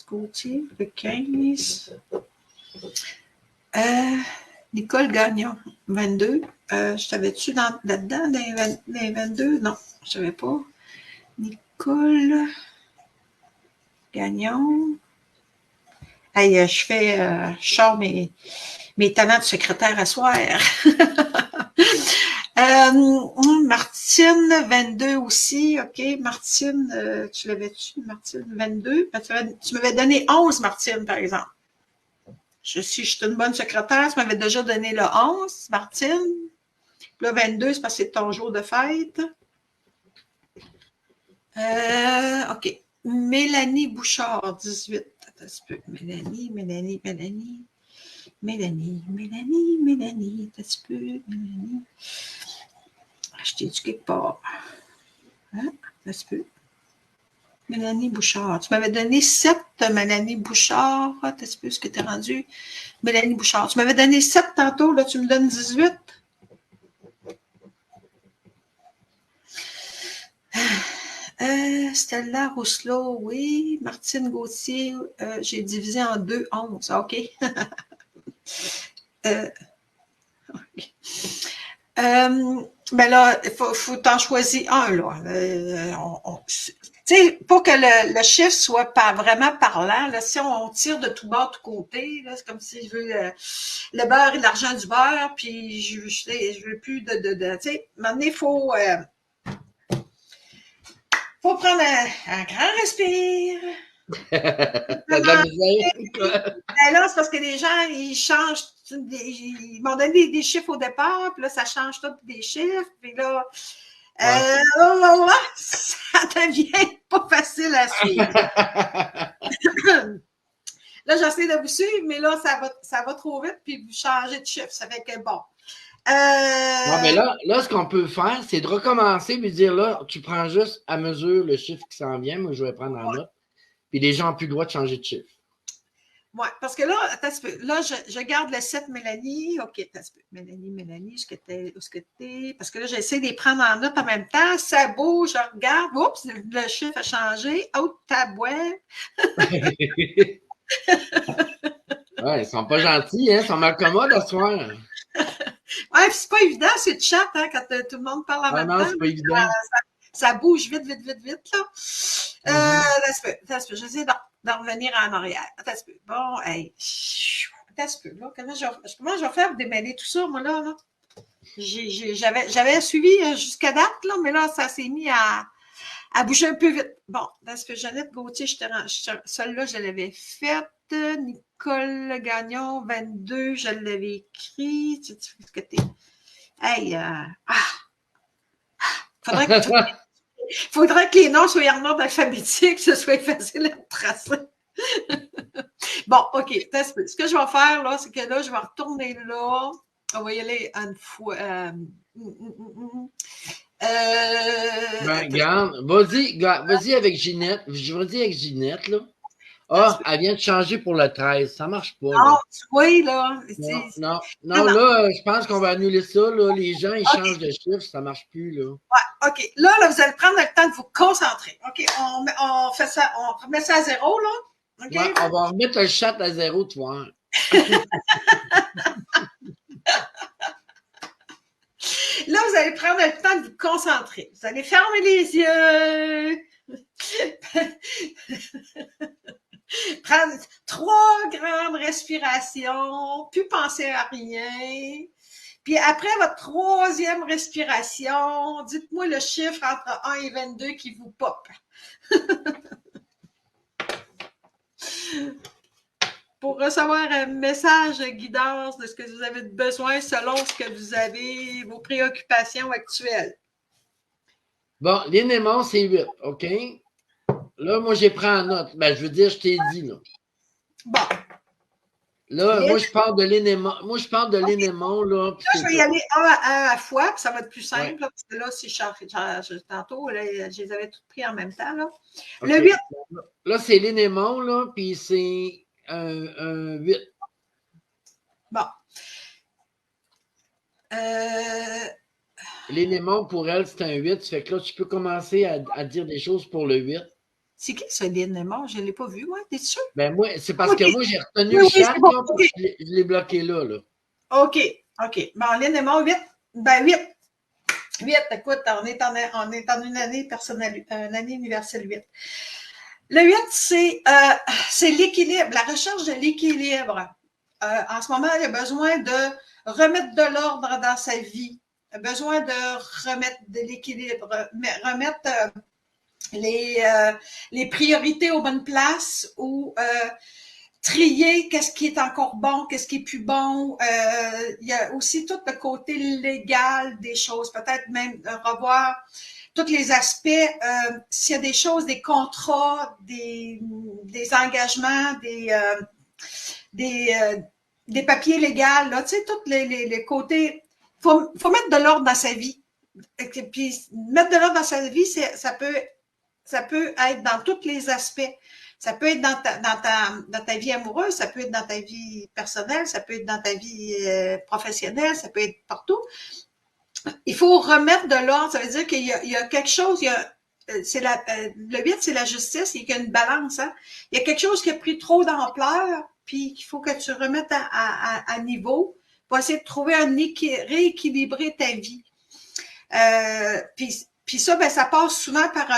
Gauthier, le 15. Nicole Gagnon, 22. Je t'avais-tu là-dedans, dans les 22? Non, je ne savais pas. Nicole Gagnon. Hey, je sors mes Mes talents de secrétaire à soir. Martine, 22 aussi. OK, Martine, tu l'avais-tu, Martine, 22? Tu m'avais donné 11, Martine, par exemple. Je suis une bonne secrétaire. Tu m'avais déjà donné le 11, Martine. Le 22, c'est parce que c'est ton jour de fête. OK. Mélanie Bouchard, 18. Attends un peu. Mélanie. Attends un peu. Mélanie. Je t'ai dit quelque part. Hein? Attends un peu. Mélanie Bouchard. Tu m'avais donné 7, Mélanie Bouchard. Attends un peu ce que tu es rendu. Mélanie Bouchard. Tu m'avais donné 7 tantôt, là, tu me donnes 18. Stella Rousselot, oui. Martine Gauthier, j'ai divisé en 2, 11. OK. OK. Ben là, il faut t'en choisir un, là. Tu sais, pour que le chiffre soit pas vraiment parlant, là, si on tire de tout bord, de tout côté, là, c'est comme si je veux le beurre et l'argent du beurre, puis je veux plus de tu sais, maintenant, il faut prendre un grand respire. Ben là, c'est parce que les gens, ils changent, ils m'ont donné des chiffres au départ, puis là, ça change tout des chiffres, puis là, ça devient pas facile à suivre. Là, j'essaie de vous suivre, mais là, ça va trop vite, puis vous changez de chiffre. Ça fait que bon. Non, mais là, ce qu'on peut faire, c'est de recommencer et dire là, tu prends juste à mesure le chiffre qui s'en vient. Moi, je vais prendre en note. Puis les gens n'ont plus le droit de changer de chiffre. Oui, parce que là, attends un peu. Là, je garde le 7, Mélanie. OK, attends un peu. Mélanie, où est-ce que t'es? Parce que là, j'essaie de les prendre en note en même temps. Ça bouge, je regarde. Oups, le chiffre a changé. Oh, tabouette. Ouais, ils sont pas gentils, hein? Ils sont malcommodes à ce soir. Ouais, puis c'est pas évident, c'est de chat, hein, quand tout le monde parle en même temps. C'est pas évident. Ça bouge vite, là. J'essaie d'en revenir en arrière. Attends un peu. Bon, hey. Attends un peu, là. Comment je vais faire pour démêler tout ça, moi, là? J'avais suivi jusqu'à date, là, mais là, ça s'est mis à bouger un peu vite. Bon, parce que Jeannette Gauthier, celle-là, je l'avais faite. Nicole Gagnon, 22, je l'avais écrit. Tu sais ce que t'es. Hey, faudrait que les noms soient en ordre alphabétique, que ce soit facile à tracer. Bon, OK. Ce que je vais faire, là, c'est que là, je vais retourner là. On va y aller une fois. Regarde, vas-y avec Ginette. Je vais dire avec Ginette, là. Ah, elle vient de changer pour le 13. Ça marche pas. Non, tu vois, là. Non, là, je pense qu'on va annuler ça. Là. Les gens, ils changent de chiffre, ça marche plus. Là. Ouais, OK. Là, vous allez prendre le temps de vous concentrer. OK, on fait ça, on remet ça à 0, là. Okay? Ouais, on va remettre le chat à 0, tu vois. Là, vous allez prendre le temps de vous concentrer. Vous allez fermer les yeux. Prendre 3 grandes respirations, plus penser à rien. Puis après votre 3e respiration, dites-moi le chiffre entre 1 et 22 qui vous pop. Pour recevoir un message de guidance de ce que vous avez besoin selon ce que vous avez, vos préoccupations actuelles. Bon, l'élément, c'est 8, OK? Là, moi, j'ai pris en note. Ben, je veux dire, je t'ai dit, là. Bon. Là, moi, je parle de l'élément. Là. Là, je vais y aller un à la fois, puis ça va être plus simple, ouais. Là, parce que là, si je tantôt, là, je les avais toutes pris en même temps, là. Okay. Le 8. Là, c'est l'élément, là, puis c'est un 8. Bon. L'élément, pour elle, c'est un 8. Ça fait que là, tu peux commencer à dire des choses pour le 8. C'est qui ce l'élément? Je ne l'ai pas vu, ouais, t'es sûr? Ben moi, c'est parce que moi, j'ai retenu le chat, bon, là, okay. Je l'ai bloqué là. OK. Bon, l'élément 8. Ben 8. 8, écoute, on est en une année personnelle, une année universelle 8. Le 8, c'est l'équilibre, la recherche de l'équilibre. en ce moment, il a besoin de remettre de l'ordre dans sa vie. Il a besoin de remettre de l'équilibre, remettre les priorités aux bonnes places ou trier qu'est-ce qui est encore bon, qu'est-ce qui est plus bon. Il y a aussi tout le côté légal des choses, peut-être même revoir tous les aspects, s'il y a des choses, des contrats, des engagements, des papiers légaux, là, tu sais, tous les côtés. Faut mettre de l'ordre dans sa vie. Et puis, mettre de l'ordre dans sa vie, ça peut être dans tous les aspects. Ça peut être dans ta vie amoureuse, ça peut être dans ta vie personnelle, ça peut être dans ta vie professionnelle, ça peut être partout. Il faut remettre de l'ordre, ça veut dire qu'il y a quelque chose, le 8, c'est la justice, il y a une balance. Hein? Il y a quelque chose qui a pris trop d'ampleur, puis qu'il faut que tu remettes à niveau pour essayer de trouver rééquilibrer ta vie. Puis ça, ben, ça passe souvent par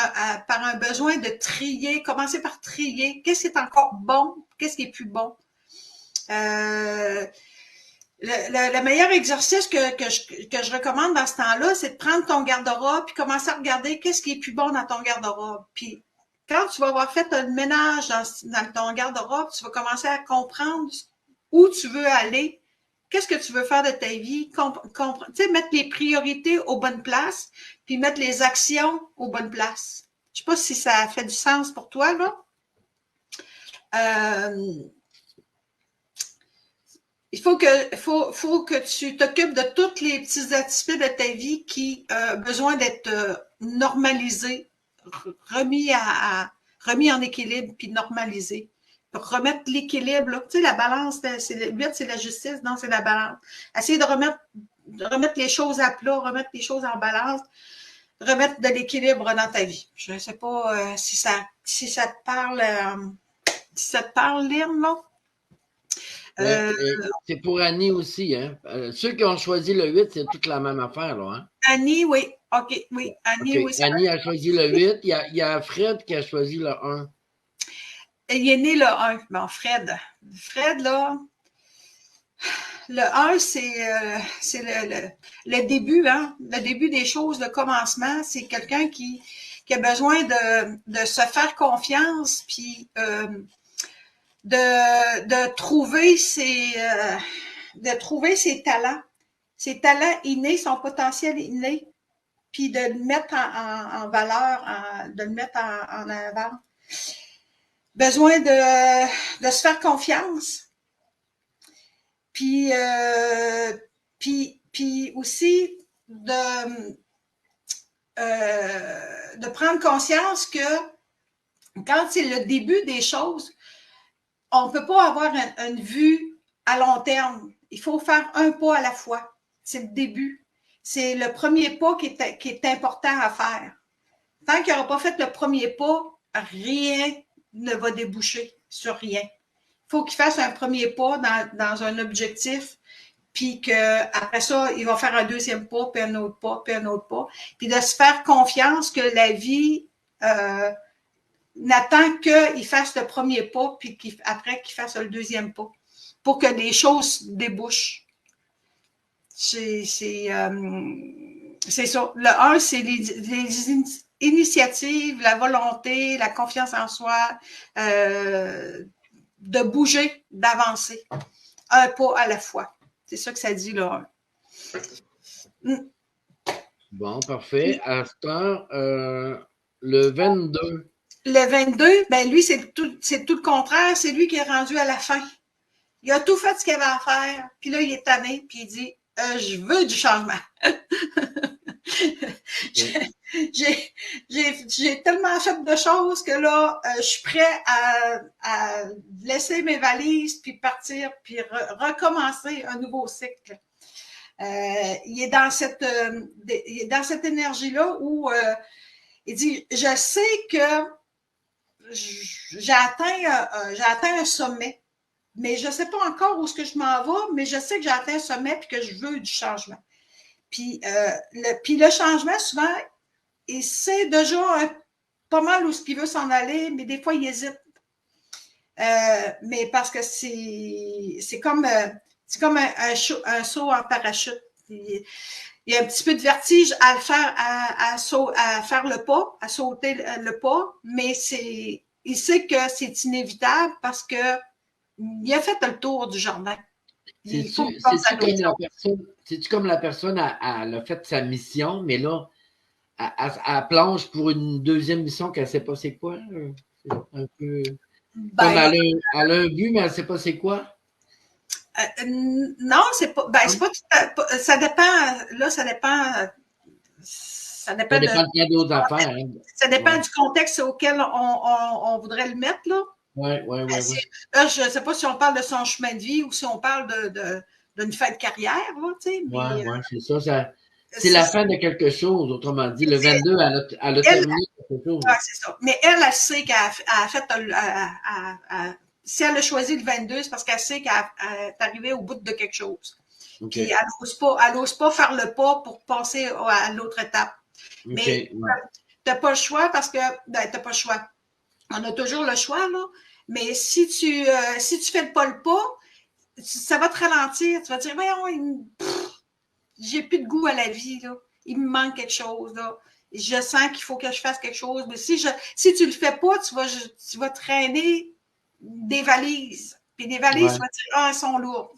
un besoin de trier, commencer par trier. Qu'est-ce qui est encore bon? Qu'est-ce qui est plus bon? Le meilleur exercice que je recommande dans ce temps-là, c'est de prendre ton garde-robe puis commencer à regarder qu'est-ce qui est plus bon dans ton garde-robe. Puis quand tu vas avoir fait un ménage dans ton garde-robe, tu vas commencer à comprendre où tu veux aller, qu'est-ce que tu veux faire de ta vie, tu sais, mettre les priorités aux bonnes places, puis mettre les actions aux bonnes places. Je sais pas si ça fait du sens pour toi, là. Il faut que tu t'occupes de tous les petits aspects de ta vie qui ont besoin d'être normalisés, remis en équilibre, puis normalisés. Pour remettre l'équilibre, là. Tu sais, la balance, c'est la justice, non, c'est la balance. Essayer de remettre les choses à plat, remettre les choses en balance, remettre de l'équilibre dans ta vie. Je ne sais pas si ça te parle, Lynn, là. C'est pour Annie aussi, hein? Ceux qui ont choisi le 8, c'est toute la même affaire, là, hein? Annie, oui. OK, oui. Annie, oui. Annie a choisi le 8. Il y a Fred qui a choisi le 1. Il est né le 1. Bon, Fred, là, le 1, c'est le début, hein? Le début des choses, le commencement. C'est quelqu'un qui a besoin de se faire confiance, puis de trouver ses talents innés, son potentiel inné, puis de le mettre en valeur, de le mettre en avant. Besoin de se faire confiance. Puis aussi de prendre conscience que quand c'est le début des choses, on ne peut pas avoir une vue à long terme. Il faut faire un pas à la fois. C'est le début. C'est le premier pas qui est important à faire. Tant qu'il n'aura pas fait le premier pas, rien ne va déboucher sur rien. Il faut qu'il fasse un premier pas dans un objectif, puis qu'après ça, il va faire un deuxième pas, puis un autre pas, puis un autre pas. Puis de se faire confiance que la vie n'attend qu'il fasse le premier pas, puis après qu'il fasse le deuxième pas, pour que les choses débouchent. C'est ça. Le 1, c'est les initiatives, la volonté, la confiance en soi, de bouger, d'avancer. Un pas à la fois. C'est ça que ça dit, là. Bon, parfait. À cette heure, le 22. Le 22, ben lui, c'est tout le contraire. C'est lui qui est rendu à la fin. Il a tout fait ce qu'il avait à faire. Puis là, il est tanné. Puis il dit, je veux du changement. J'ai tellement fait de choses que là, je suis prêt à laisser mes valises, puis partir, puis recommencer un nouveau cycle. Il est dans cette énergie-là où il dit, je sais que j'ai atteint un sommet, mais je ne sais pas encore où est-ce que je m'en vais, mais je sais que j'ai atteint un sommet et que je veux du changement. Puis le changement, souvent, il sait déjà pas mal où est-ce qu'il veut s'en aller, mais des fois, il hésite. Mais parce que c'est comme un saut en parachute. Il y a un petit peu de vertige à le faire, à faire le pas, à sauter le pas, mais il sait que c'est inévitable parce que il a fait le tour du jardin. Il faut qu'il pense à d'autres choses. C'est-tu comme la personne elle a fait sa mission, mais là, elle planche pour une deuxième mission qu'elle ne sait pas c'est quoi? Un peu. Comme elle a un but, mais elle ne sait pas c'est quoi? Non, c'est pas. C'est pas. Ça dépend. Là, ça dépend. Ça dépend de plein d'autres affaires. Hein. Ça dépend du contexte auquel on voudrait le mettre, là. Oui. Là, je ne sais pas si on parle de son chemin de vie ou si on parle d'une fin de carrière, là, tu sais. Oui, c'est ça. C'est la fin de quelque chose, autrement dit. Le 22, elle a terminé quelque chose. Oui, c'est ça. Mais elle sait qu'elle a fait. Si elle a choisi le 22, c'est parce qu'elle sait qu'elle est arrivée au bout de quelque chose. Okay. Puis elle n'ose pas faire le pas pour passer à l'autre étape. Okay. Mais tu n'as pas le choix parce que. Tu n'as pas le choix. On a toujours le choix, là. Mais si tu fais pas le pas, ça va te ralentir. Tu vas te dire, voyons, j'ai plus de goût à la vie, là. Il me manque quelque chose, là. Je sens qu'il faut que je fasse quelque chose. Mais si tu le fais pas, tu vas traîner des valises. Puis des valises, tu vas te dire, elles sont lourdes.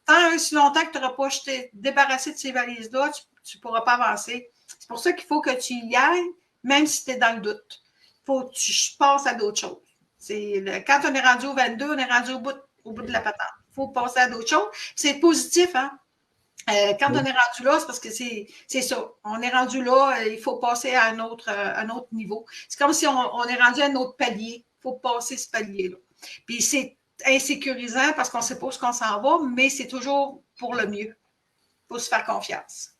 Tant aussi longtemps que tu n'auras pas débarrassé de ces valises-là, tu ne pourras pas avancer. C'est pour ça qu'il faut que tu y ailles, même si tu es dans le doute. Il faut que tu passes à d'autres choses. Quand on est rendu au 22, on est rendu au bout de la patente. Il faut passer à d'autres choses. C'est positif, hein? Quand on est rendu là, c'est parce que c'est ça. On est rendu là, il faut passer à un autre niveau. C'est comme si on est rendu à un autre palier. Il faut passer ce palier-là. Puis c'est insécurisant parce qu'on ne sait pas où on s'en va, mais c'est toujours pour le mieux. Il faut se faire confiance.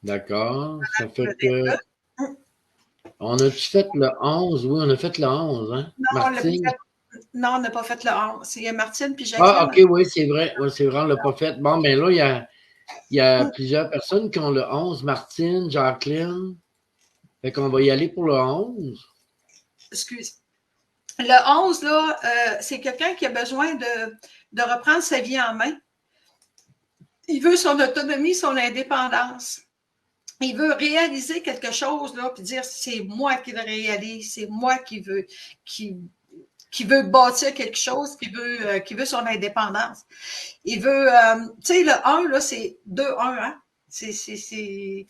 D'accord. Ça fait que... On a-tu fait le 11? Oui, on a fait le 11, hein? Non, Martine? Non, on n'a pas fait le 11. C'est Martine puis Jacqueline. Ah, OK, oui, c'est vrai. Oui, c'est vrai, on ne l'a pas fait. Bon, mais là, il y a plusieurs personnes qui ont le 11. Martine, Jacqueline. Fait qu'on va y aller pour le 11. Excuse. Le 11, là, c'est quelqu'un qui a besoin de reprendre sa vie en main. Il veut son autonomie, son indépendance. Il veut réaliser quelque chose, là, puis dire c'est moi qui le réalise, c'est moi qui veut bâtir quelque chose, qui veut son indépendance. Il veut, tu sais, le 1, là, c'est 2-1, hein? C'est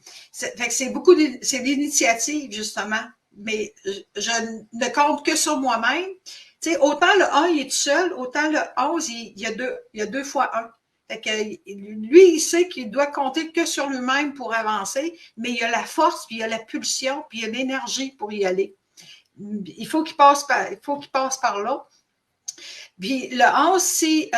beaucoup, c'est l'initiative, justement. Mais je ne compte que sur moi-même. Tu sais, autant le 1, il est tout seul, autant le 11, il y a 2 fois 1. Fait que lui, il sait qu'il doit compter que sur lui-même pour avancer, mais il y a la force, puis il y a la pulsion, puis il y a l'énergie pour y aller. Il faut qu'il passe par là. Puis le 11, c'est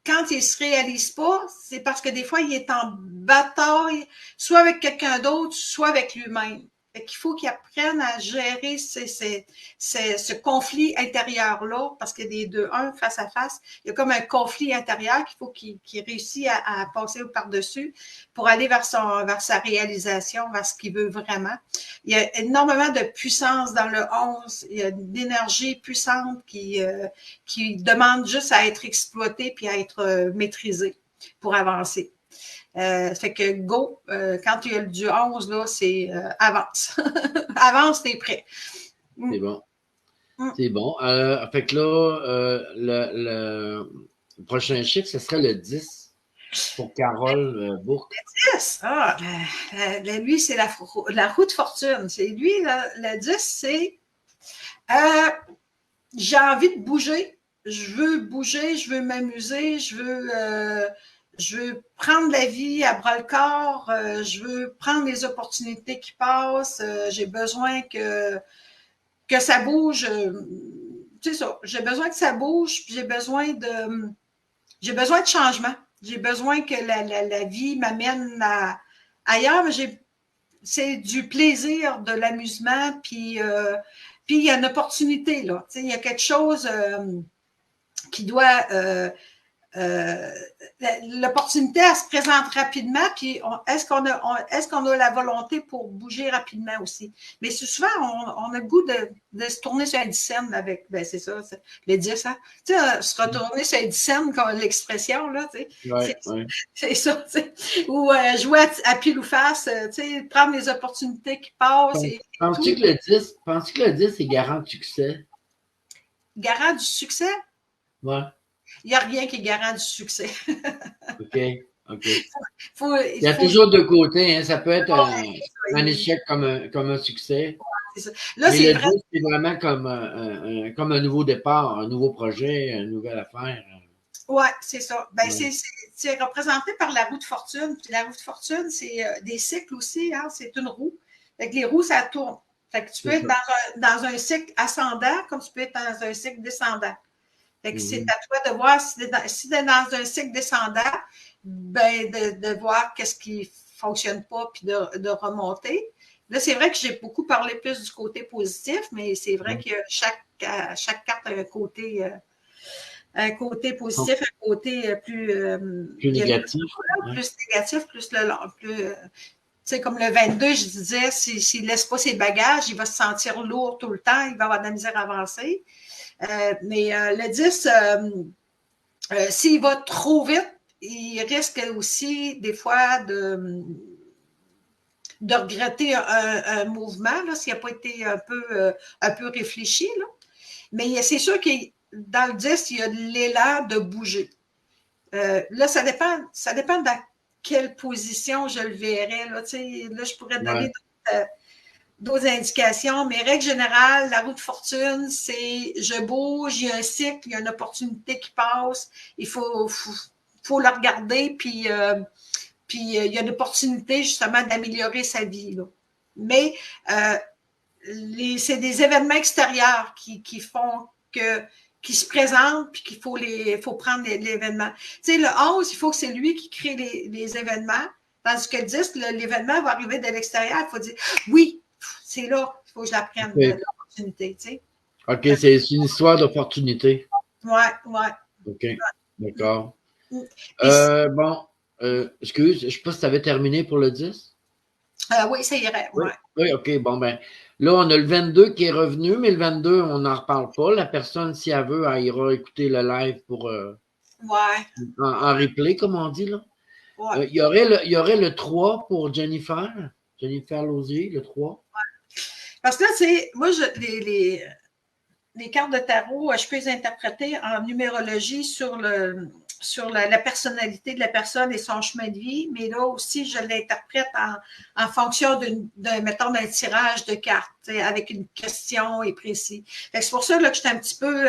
quand il ne se réalise pas, c'est parce que des fois, il est en bataille, soit avec quelqu'un d'autre, soit avec lui-même. Fait qu'il faut qu'il apprenne à gérer ce conflit intérieur-là, parce qu'il y a des deux, un face à face. Il y a comme un conflit intérieur qu'il faut qu'il réussisse à passer par-dessus pour aller vers sa réalisation, vers ce qu'il veut vraiment. Il y a énormément de puissance dans le 11. Il y a une énergie puissante qui demande juste à être exploitée puis à être maîtrisée pour avancer. Fait que go, quand tu as le du 11, là, c'est avance. Avance, t'es prêt. C'est bon. C'est bon. Fait que là, le prochain chiffre, ce serait le 10 pour Carole Bourque. Le 10? Ah, lui, c'est la roue de fortune. C'est lui, le 10, c'est j'ai envie de bouger. Je veux bouger, je veux m'amuser, je veux prendre la vie à bras-le-corps, je veux prendre les opportunités qui passent, j'ai besoin que ça bouge. C'est ça, j'ai besoin que ça bouge, puis j'ai besoin de changement. J'ai besoin que la vie m'amène ailleurs, mais c'est du plaisir, de l'amusement, puis il y a une opportunité, là. Il y a quelque chose qui doit l'opportunité, elle se présente rapidement, puis est-ce qu'on a la volonté pour bouger rapidement aussi? Mais souvent, on a le goût de se tourner sur un dixaine avec, ben c'est ça, le 10, hein? Tu sais, se retourner sur un dixaine, comme l'expression, là, tu sais. C'est ça, tu sais. Ou jouer à pile ou face, tu sais, prendre les opportunités qui passent. Penses-tu que le 10 est garant de succès? Garant du succès? Ouais. Il n'y a rien qui est garant du succès. OK. Il y a toujours deux côtés. Hein. Ça peut être un échec comme un succès. Là, mais le 10, c'est vraiment comme un nouveau départ, un nouveau projet, une nouvelle affaire. Oui, c'est ça. Ben, c'est représenté par la roue de fortune. Puis la roue de fortune, c'est des cycles aussi. Hein? C'est une roue. Fait que les roues, ça tourne. Fait que tu peux être dans un cycle ascendant comme tu peux être dans un cycle descendant. Fait que c'est à toi de voir si tu es dans un cycle descendant, ben de voir qu'est-ce qui ne fonctionne pas puis de remonter. Là, c'est vrai que j'ai beaucoup parlé plus du côté positif, mais c'est vrai que chaque carte a un côté positif, un côté plus négatif. Plus négatif, plus tu sais, comme le 22, je disais, s'il ne laisse pas ses bagages, il va se sentir lourd tout le temps, il va avoir de la misère à avancer. Mais le 10, s'il va trop vite, il risque aussi des fois de regretter un mouvement, s'il n'a pas été un peu réfléchi. Là. Mais c'est sûr que dans le 10, il y a l'élan de bouger. Là, ça dépend de quelle position je le verrais. Là, je pourrais donner d'autres indications, mais règle générale, la roue de fortune, c'est je bouge, il y a un cycle, il y a une opportunité qui passe, il faut la regarder, puis il y a une opportunité justement d'améliorer sa vie. Là. Mais c'est des événements extérieurs qui font qui se présentent, puis qu'il faut prendre l'événement. Tu sais, le 11, il faut que c'est lui qui crée les événements, tandis que le 10, l'événement va arriver de l'extérieur, il faut dire, oui, c'est là, il faut que je la prenne, l'opportunité, tu sais. OK, c'est une histoire d'opportunité. Ouais. OK, d'accord. Bon, excuse, je ne sais pas si tu avais terminé pour le 10. Oui, ça irait, Oui, OK, bon, ben, là, on a le 22 qui est revenu, mais le 22, on n'en reparle pas. La personne, si elle veut, elle ira écouter le live pour en replay, comme on dit, là. Il y aurait le 3 pour Jennifer Lausier, le 3. Ouais. Parce que là, tu sais, moi, les cartes de tarot, je peux les interpréter en numérologie sur la personnalité de la personne et son chemin de vie, mais là aussi, je l'interprète en fonction mettons, d'un tirage de cartes, avec une question et précis. C'est pour ça là, que je suis un petit peu...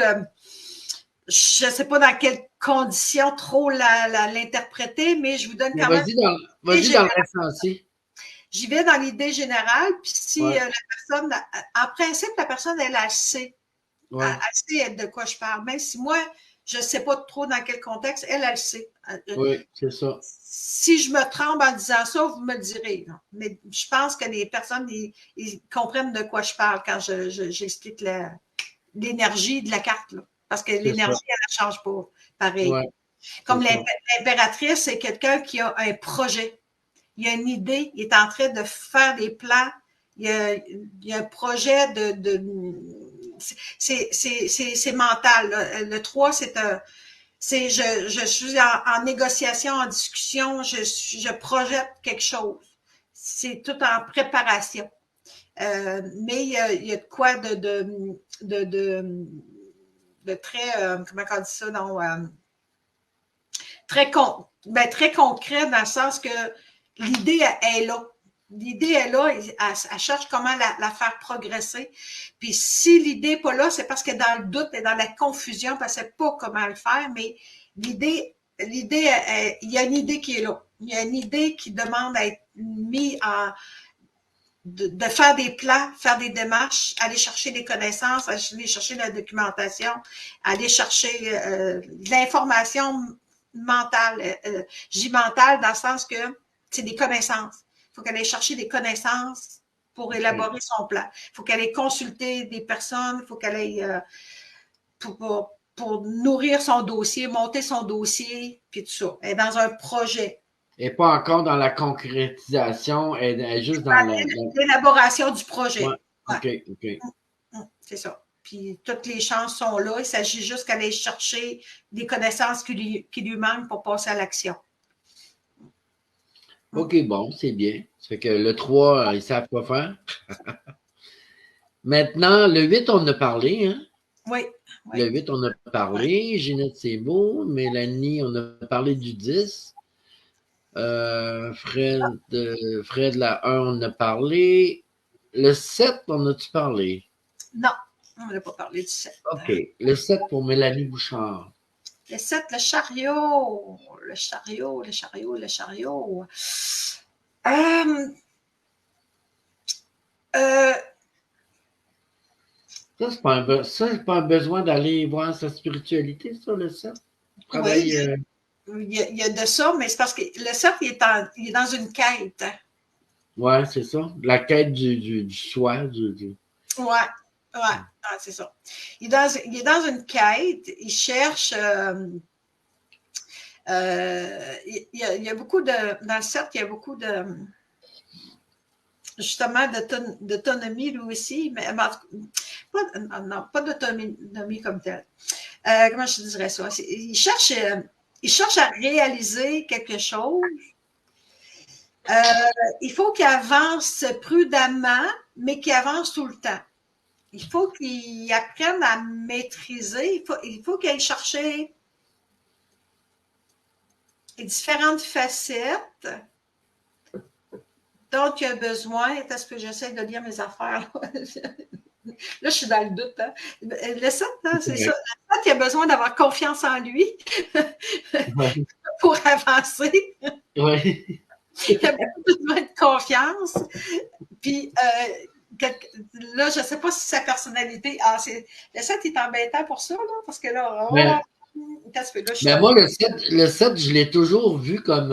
je ne sais pas dans quelles conditions trop l'interpréter, mais je vous donne quand même... Vas-y dans le ressenti. J'y vais dans l'idée générale, puis si la personne... En principe, la personne, elle sait. Elle sait de quoi je parle. Même si moi, je ne sais pas trop dans quel contexte, elle sait. Oui, c'est ça. Si je me trompe en disant ça, vous me le direz. Non? Mais je pense que les personnes, ils comprennent de quoi je parle quand j'explique l'énergie de la carte. Là. Parce que l'énergie, elle ne change pas. Pareil. Ouais, comme l'impératrice, c'est quelqu'un qui a un projet. Il a une idée, il est en train de faire des plans. Il y a un projet c'est mental. Là. Le 3, je suis en négociation, en discussion, je projette quelque chose. C'est tout en préparation. Mais il y a de quoi de très, comment on dit ça, non, très concret dans le sens que l'idée est là. L'idée est là, elle cherche comment la faire progresser. Puis si l'idée n'est pas là, c'est parce que dans le doute et dans la confusion, parce qu'elle ne sait pas comment le faire, mais il y a une idée qui est là. Il y a une idée qui demande à être mise de faire des plans, faire des démarches, aller chercher des connaissances, aller chercher de la documentation, aller chercher de l'information mentale. Je dis mentale dans le sens que c'est des connaissances. Il faut qu'elle aille chercher des connaissances pour élaborer son plan. Il faut qu'elle aille consulter des personnes, il faut qu'elle aille pour nourrir son dossier, monter son dossier, puis tout ça. Elle est dans un projet. Elle n'est pas encore dans la concrétisation, elle est juste dans l'élaboration du projet. Ouais. OK. C'est ça. Puis toutes les chances sont là. Il s'agit juste qu'elle aille chercher des connaissances qui lui manquent pour passer à l'action. OK, bon, c'est bien. Ça fait que le 3, ils savent quoi faire. Maintenant, le 8, on en a parlé, hein? Oui. Le 8, on a parlé. Ouais. Ginette, c'est beau. Mélanie, on a parlé du 10. Fred, la 1, on a parlé. Le 7, on a-tu parlé? Non, on n'a pas parlé du 7. OK. Le 7 pour Mélanie Bouchard. Le 7, le chariot. Ça, c'est pas un besoin d'aller voir sa spiritualité, ça, le 7? Oui, il y a de ça, mais c'est parce que le 7, il est dans une quête. Oui, c'est ça. La quête du soi. Oui, c'est ça. Il est dans une quête, il cherche. Il y a beaucoup de. Dans le 7, il y a beaucoup de. Justement, d'autonomie, lui aussi, mais pas d'autonomie comme telle. Comment je dirais ça? Il cherche à réaliser quelque chose. Il faut qu'il avance prudemment, mais qu'il avance tout le temps. Il faut qu'il apprenne à maîtriser. Il faut qu'il aille chercher les différentes facettes dont il a besoin. Est-ce que j'essaie de lire mes affaires? Là, je suis dans le doute. Hein? Le 7, hein, c'est ça. Le 7, il a besoin d'avoir confiance en lui pour avancer. Oui. Il a besoin de confiance. Puis, là, je ne sais pas si sa personnalité. Le 7 est embêtant pour ça, là, parce que là, mais moi, le 7, je l'ai toujours vu comme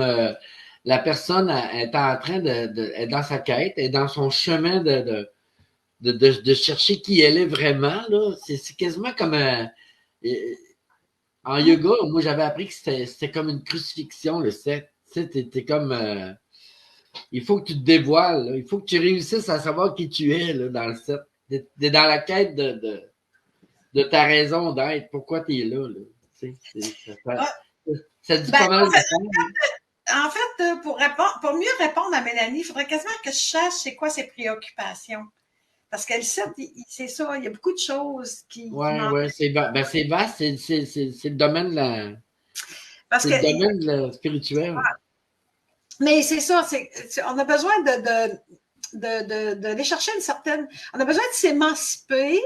la personne est en train est dans sa quête, est dans son chemin de chercher qui elle est vraiment. Là. C'est quasiment comme en yoga, moi, j'avais appris que c'était comme une crucifixion, le 7. Tu sais, t'es comme. Il faut que tu te dévoiles. Là. Il faut que tu réussisses à savoir qui tu es là, dans le 7. T'es dans la quête de ta raison d'être. Pourquoi tu es là. Ça dit pas mal de temps. En fait, pour mieux répondre à Mélanie, il faudrait quasiment que je sache c'est quoi ses préoccupations. Parce qu'elle sait, c'est ça, il y a beaucoup de choses qui. Oui, c'est vaste, c'est le domaine de la spirituel. Mais c'est ça, on a besoin d'aller chercher une certaine. On a besoin de s'émanciper,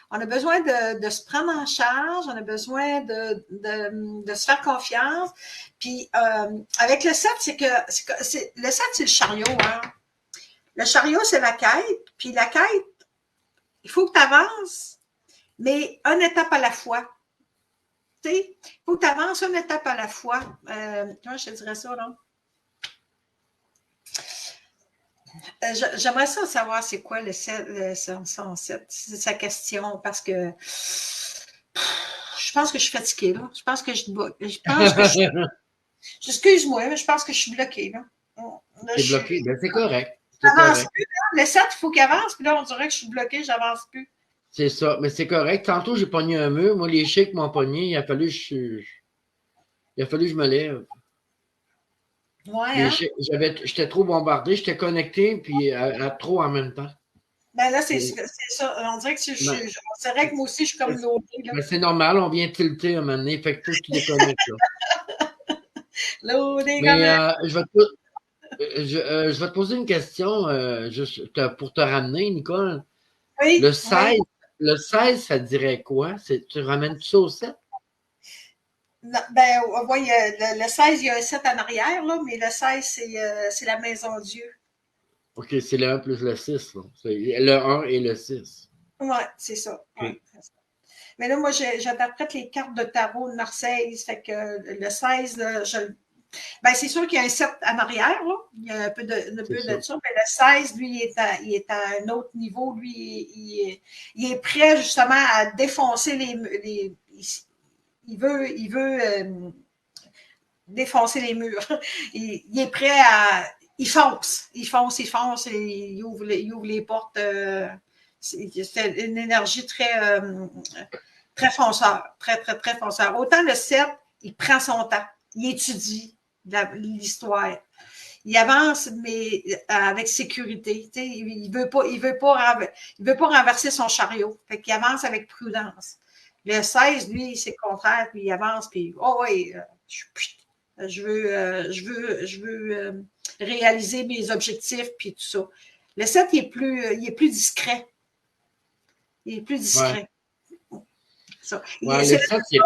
on a besoin de se prendre en charge, on a besoin de se faire confiance. Puis avec le 7, le 7, c'est le chariot. Hein? Le chariot, c'est la quête. Puis la quête, il faut que tu avances, mais une étape à la fois. Tu sais, il faut que tu avances une étape à la fois. Comment je te dirais ça, là? J'aimerais ça savoir c'est quoi le 107, c'est sa question, parce que je pense que je suis fatiguée, là. Je pense que excuse-moi, mais je pense que je suis bloquée, là. C'est bloqué, ben c'est correct. J'avance plus, là. Le 7, il faut qu'il avance, puis là, on dirait que je suis bloquée, j'avance plus. C'est ça, mais c'est correct. Tantôt, j'ai pogné un mur. Moi, les chics m'ont pogné. Il a fallu que je me lève. Ouais, hein? J'étais trop bombardé, j'étais connecté, puis à trop en même temps. Ben là, c'est ça. On dirait que c'est vrai que moi aussi, je suis comme loadée. Ben c'est normal, on vient tilter à un moment donné, fait que faut que tu déconnectes. Loadé, mais je vais te poser une question juste pour te ramener, Nicole. Oui. Le 16, ça dirait quoi? Tu ramènes ça au 7? Non, ben, oui, le 16, il y a un 7 en arrière, là, mais le 16, c'est la maison Dieu. OK, c'est le 1 plus le 6. Là. C'est le 1 et le 6. Oui, c'est ça. Okay. Ouais. Mais là, moi, j'interprète les cartes de tarot de Marseille. Fait que le 16, ben, c'est sûr qu'il y a un 7 en arrière, là. Il y a un peu de ça. Mais le 16, lui, il est à un autre niveau. Lui, il est prêt, justement, à défoncer il veut défoncer les murs. Il est prêt à... Il fonce, et il ouvre les portes. C'est une énergie très fonceur, très fonceur. Autant le 7, il prend son temps, il étudie l'histoire. Il avance, mais avec sécurité. Il veut pas renverser son chariot. Fait qu'il avance avec prudence. Le 16, lui, c'est le contraire, puis il avance, puis oh oui, je veux réaliser mes objectifs, puis tout ça. Le 7, il est plus discret. Il est plus discret. Ouais. Ça. Ouais, C'est le 7, c'est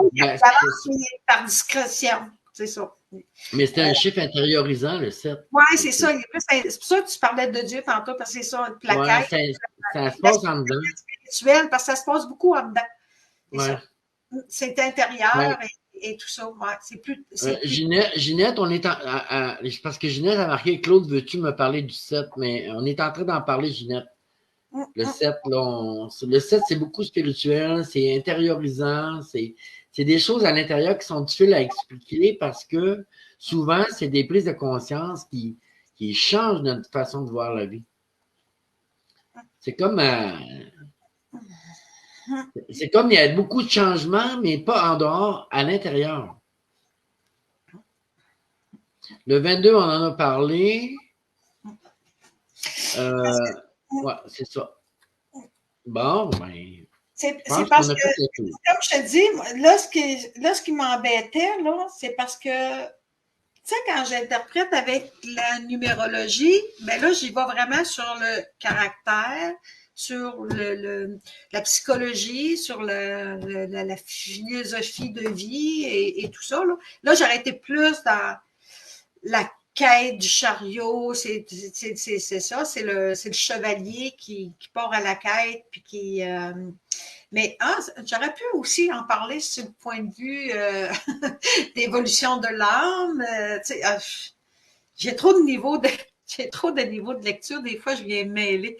par discrétion. C'est ça. Mais c'est un chiffre intériorisant, le 7. Oui, c'est ça. C'est pour ça que tu parlais de Dieu tantôt, parce que c'est ça, une plaquette. Ouais, ça se passe en dedans. Spirituel, parce que ça se passe beaucoup en dedans. Ouais. C'est intérieur Ouais. et tout ça. Ouais, c'est plus. Ginette, on est parce que Ginette a marqué Claude, veux-tu me parler du 7? Mais on est en train d'en parler, Ginette. Le 7, là, le 7, c'est beaucoup spirituel, c'est intériorisant, c'est des choses à l'intérieur qui sont difficiles à expliquer parce que souvent, c'est des prises de conscience qui changent notre façon de voir la vie. C'est comme il y a beaucoup de changements, mais pas en dehors, à l'intérieur. Le 22, on en a parlé. Ouais, c'est ça. Bon, ben. C'est parce que, comme je te dis, là, ce qui m'embêtait, là, c'est parce que, tu sais, quand j'interprète avec la numérologie, ben là, j'y vais vraiment sur le caractère, sur la psychologie, sur la philosophie de vie et tout ça. Là j'aurais été plus dans la quête du chariot, c'est ça, c'est le chevalier qui part à la quête, puis qui... mais j'aurais pu aussi en parler sur le point de vue d'évolution de l'âme. J'ai trop de niveaux de lecture, des fois je viens me mêler.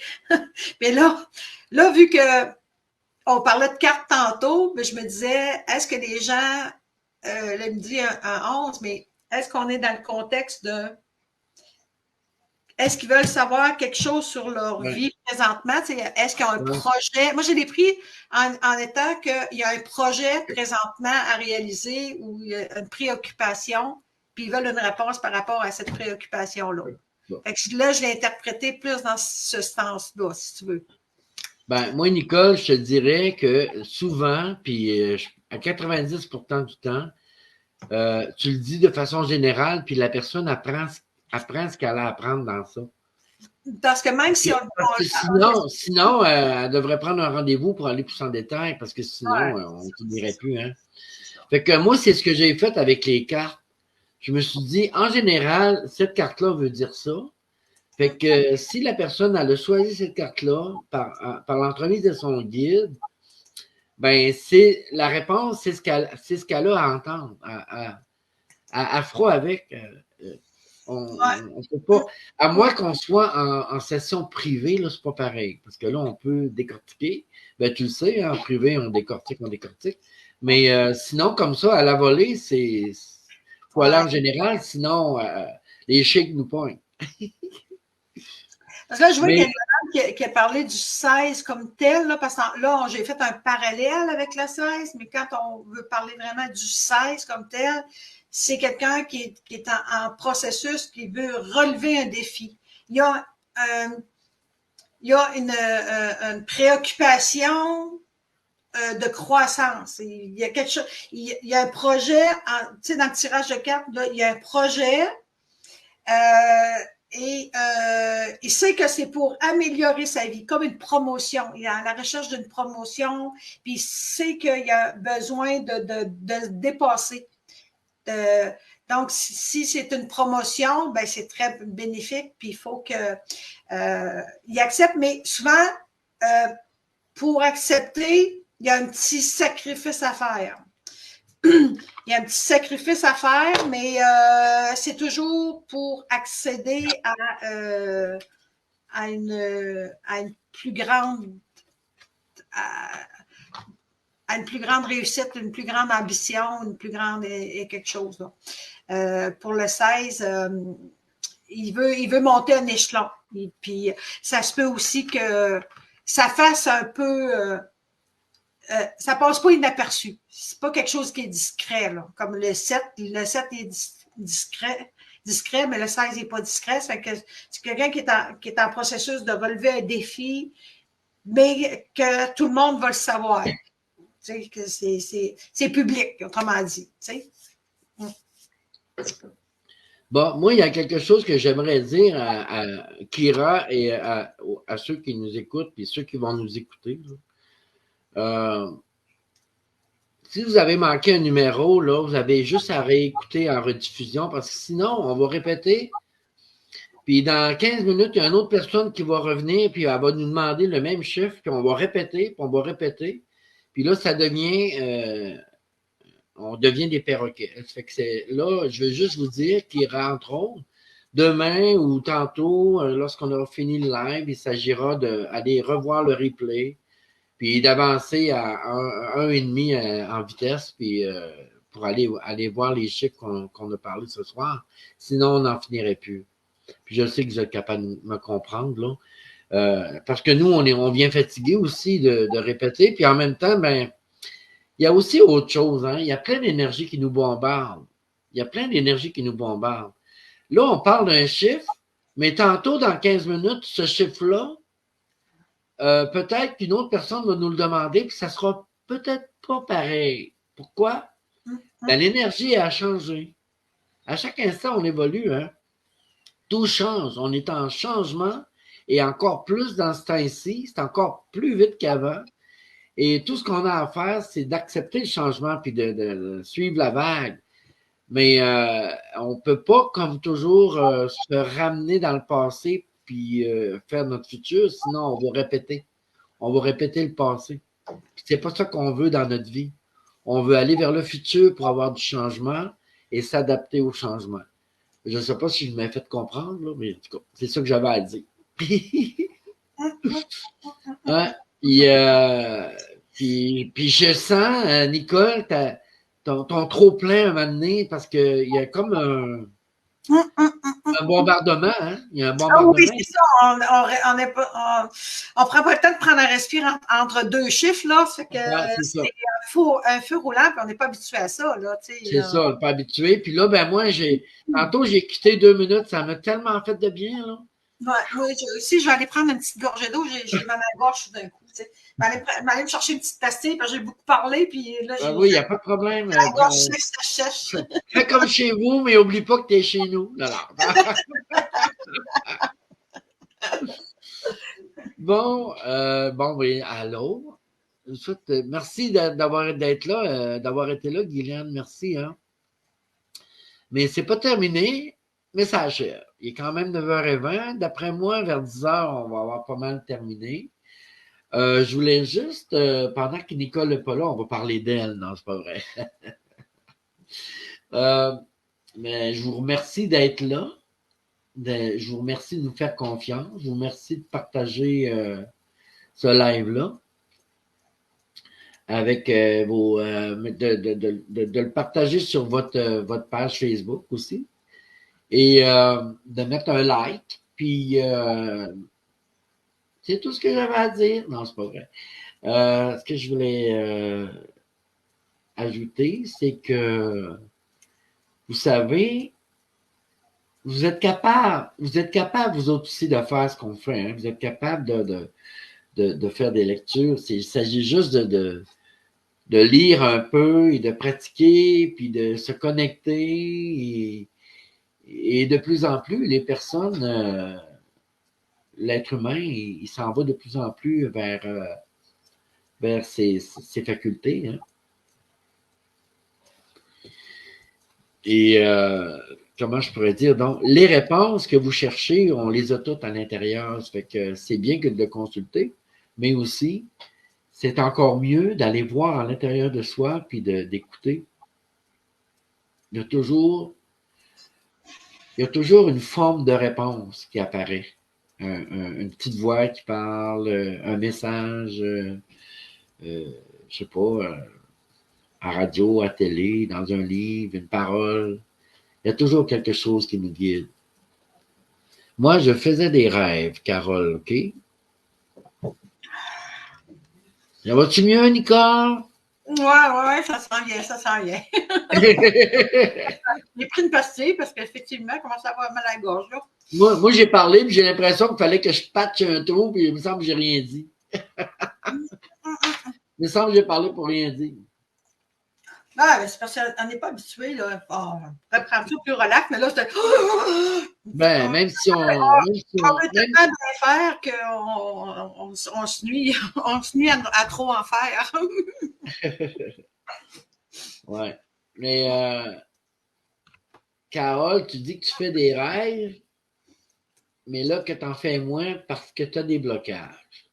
Mais là, vu que on parlait de cartes tantôt, je me disais, est-ce que les gens, là, il me dit un 11, mais est-ce qu'on est dans le contexte de est-ce qu'ils veulent savoir quelque chose sur leur vie présentement? Est-ce qu'ils ont un projet? Moi, j'ai des pris en étant qu'il y a un projet présentement à réaliser ou une préoccupation, puis ils veulent une réponse par rapport à cette préoccupation-là. Fait que là, je l'ai interprété plus dans ce sens-là, si tu veux. Ben, moi, Nicole, je te dirais que souvent, puis à 90% du temps, tu le dis de façon générale, puis la personne apprend ce qu'elle a à apprendre dans ça. Parce que même si sinon, elle devrait prendre un rendez-vous pour aller plus en détail, parce que sinon, on ne finirait plus. Hein. Fait que moi, c'est ce que j'ai fait avec les cartes. Je me suis dit, en général, cette carte-là veut dire ça. Fait que si la personne elle a choisi cette carte-là par l'entremise de son guide, ben c'est la réponse, c'est ce qu'elle a à entendre, à froid avec. On peut pas, à moins qu'on soit en session privée, là, c'est pas pareil. Parce que là, on peut décortiquer. Ben, tu le sais, hein, en privé, on décortique. Mais sinon, comme ça, à la volée, c'est faut aller en général, sinon les chics nous pointent. Parce que là, je vois qu'il y a une madame qui a parlé du 16 comme tel, là, parce que là, j'ai fait un parallèle avec le 16, mais quand on veut parler vraiment du 16 comme tel, c'est quelqu'un qui est en processus, qui veut relever un défi. Il y a une préoccupation de croissance. Il y a quelque chose, il y a un projet, tu sais, dans le tirage de cartes, là, il y a un projet, et il sait que c'est pour améliorer sa vie, comme une promotion. Il est à la recherche d'une promotion, puis il sait qu'il a besoin de dépasser. Donc, si c'est une promotion, ben c'est très bénéfique, puis il faut qu'il accepte. Mais souvent, pour accepter, il y a un petit sacrifice à faire. Il y a un petit sacrifice à faire, mais c'est toujours pour accéder à une plus grande... une plus grande réussite, une plus grande ambition, une plus grande quelque chose. Là. Pour le 16, il veut monter un échelon. Et puis, ça se peut aussi que ça fasse un peu... ça passe pas inaperçu. C'est pas quelque chose qui est discret, là. Comme le 7 est discret, mais le 16 n'est pas discret. C'est quelqu'un qui est en processus de relever un défi, mais que tout le monde va le savoir. Tu sais, que c'est public, autrement dit. Tu sais. Bon, moi, il y a quelque chose que j'aimerais dire à Kira et à ceux qui nous écoutent et ceux qui vont nous écouter. Si vous avez manqué un numéro, là, vous avez juste à réécouter en rediffusion parce que sinon, on va répéter. Puis dans 15 minutes, il y a une autre personne qui va revenir, puis elle va nous demander le même chiffre, puis on va répéter, puis on va répéter. Puis là, ça devient... on devient des perroquets. Ça fait que là, je veux juste vous dire qu'ils rentreront demain ou tantôt, lorsqu'on aura fini le live, il s'agira d'aller revoir le replay, puis d'avancer à 1,5 en vitesse, puis pour aller voir les chiffres qu'on a parlé ce soir. Sinon, on n'en finirait plus. Puis je sais que vous êtes capable de me comprendre, là. Parce que nous, on vient fatigué aussi de répéter, puis en même temps, ben, il y a aussi autre chose, hein. Il y a plein d'énergie qui nous bombarde. Il y a plein d'énergie qui nous bombarde. Là, on parle d'un chiffre, mais tantôt, dans 15 minutes, ce chiffre-là, peut-être qu'une autre personne va nous le demander, puis ça sera peut-être pas pareil. Pourquoi? Ben, l'énergie a changé. À chaque instant, on évolue, hein. Tout change. On est en changement et encore plus dans ce temps-ci. C'est encore plus vite qu'avant. Et tout ce qu'on a à faire, c'est d'accepter le changement puis de suivre la vague. Mais on ne peut pas, comme toujours, se ramener dans le passé puis faire notre futur, sinon on va répéter. On va répéter le passé. C'est pas ça qu'on veut dans notre vie. On veut aller vers le futur pour avoir du changement et s'adapter au changement. Je ne sais pas si je m'ai fait comprendre, là, mais en tout cas, c'est ça que j'avais à dire. Ouais. Puis je sens, Nicole, ton trop-plein un moment donné, parce qu'il y a comme un bombardement, hein? Il y a un bombardement. Ah oui, c'est ça. On prend pas le temps de prendre un respire entre deux chiffres, là. Fait que c'est un feu roulant, puis on n'est pas habitué à ça, là. C'est ça, on n'est pas habitué. Puis là, ben moi, tantôt, j'ai quitté 2 minutes, ça m'a tellement fait de bien, là. Ouais, moi aussi, je vais aller prendre une petite gorgée d'eau. J'ai mal à la gorge d'un coup. Je vais aller me chercher une petite pastille parce que j'ai beaucoup parlé. Puis là, oui, il n'y a pas de problème. La gorge sèche. Fais comme chez vous, mais n'oublie pas que tu es chez nous. Bon, oui, allô. Merci d'être là, d'avoir été là, Guylaine. Merci, hein. Mais c'est pas terminé. Mais ça achève. Il est quand même 9h20. D'après moi, vers 10h, on va avoir pas mal terminé. Je voulais juste, pendant que Nicole n'est pas là, on va parler d'elle. Non, c'est pas vrai. Mais je vous remercie d'être là. Je vous remercie de nous faire confiance. Je vous remercie de partager ce live-là avec de le partager sur votre page Facebook aussi. Et de mettre un like, puis c'est tout ce que j'avais à dire. Non, c'est pas vrai. Ce que je voulais ajouter, c'est que vous savez, vous êtes capable, vous autres aussi, de faire ce qu'on fait. Hein? Vous êtes capable de faire des lectures. Il s'agit juste de lire un peu et de pratiquer, puis de se connecter. Et de plus en plus, les personnes, l'être humain, il s'en va de plus en plus vers ses facultés. Hein. Et comment je pourrais dire? Donc, les réponses que vous cherchez, on les a toutes à l'intérieur. Ça fait que c'est bien que de le consulter, mais aussi, c'est encore mieux d'aller voir à l'intérieur de soi puis d'écouter. Il y a toujours une forme de réponse qui apparaît. Une petite voix qui parle, un message, je sais pas, à radio, à télé, dans un livre, une parole. Il y a toujours quelque chose qui nous guide. Moi, je faisais des rêves, Carole, OK? Ça va-tu mieux, Nicole? Ouais, ça sent bien, ça sent bien. J'ai pris une pastille parce qu'effectivement, il commence à avoir mal à la gorge, là. Moi j'ai parlé, puis j'ai l'impression qu'il fallait que je patche un trou, puis il me semble que j'ai rien dit. Il me semble que j'ai parlé pour rien dire. Non, mais c'est parce qu'on n'est pas habitué, là. On reprend tout plus relax, mais là, c'était. Ben, même si on. On veut tellement bien faire qu'on se nuit, on se nuit à trop en faire. Ouais. Mais, Carole, tu dis que tu fais des rêves, mais là, que tu en fais moins parce que tu as des blocages.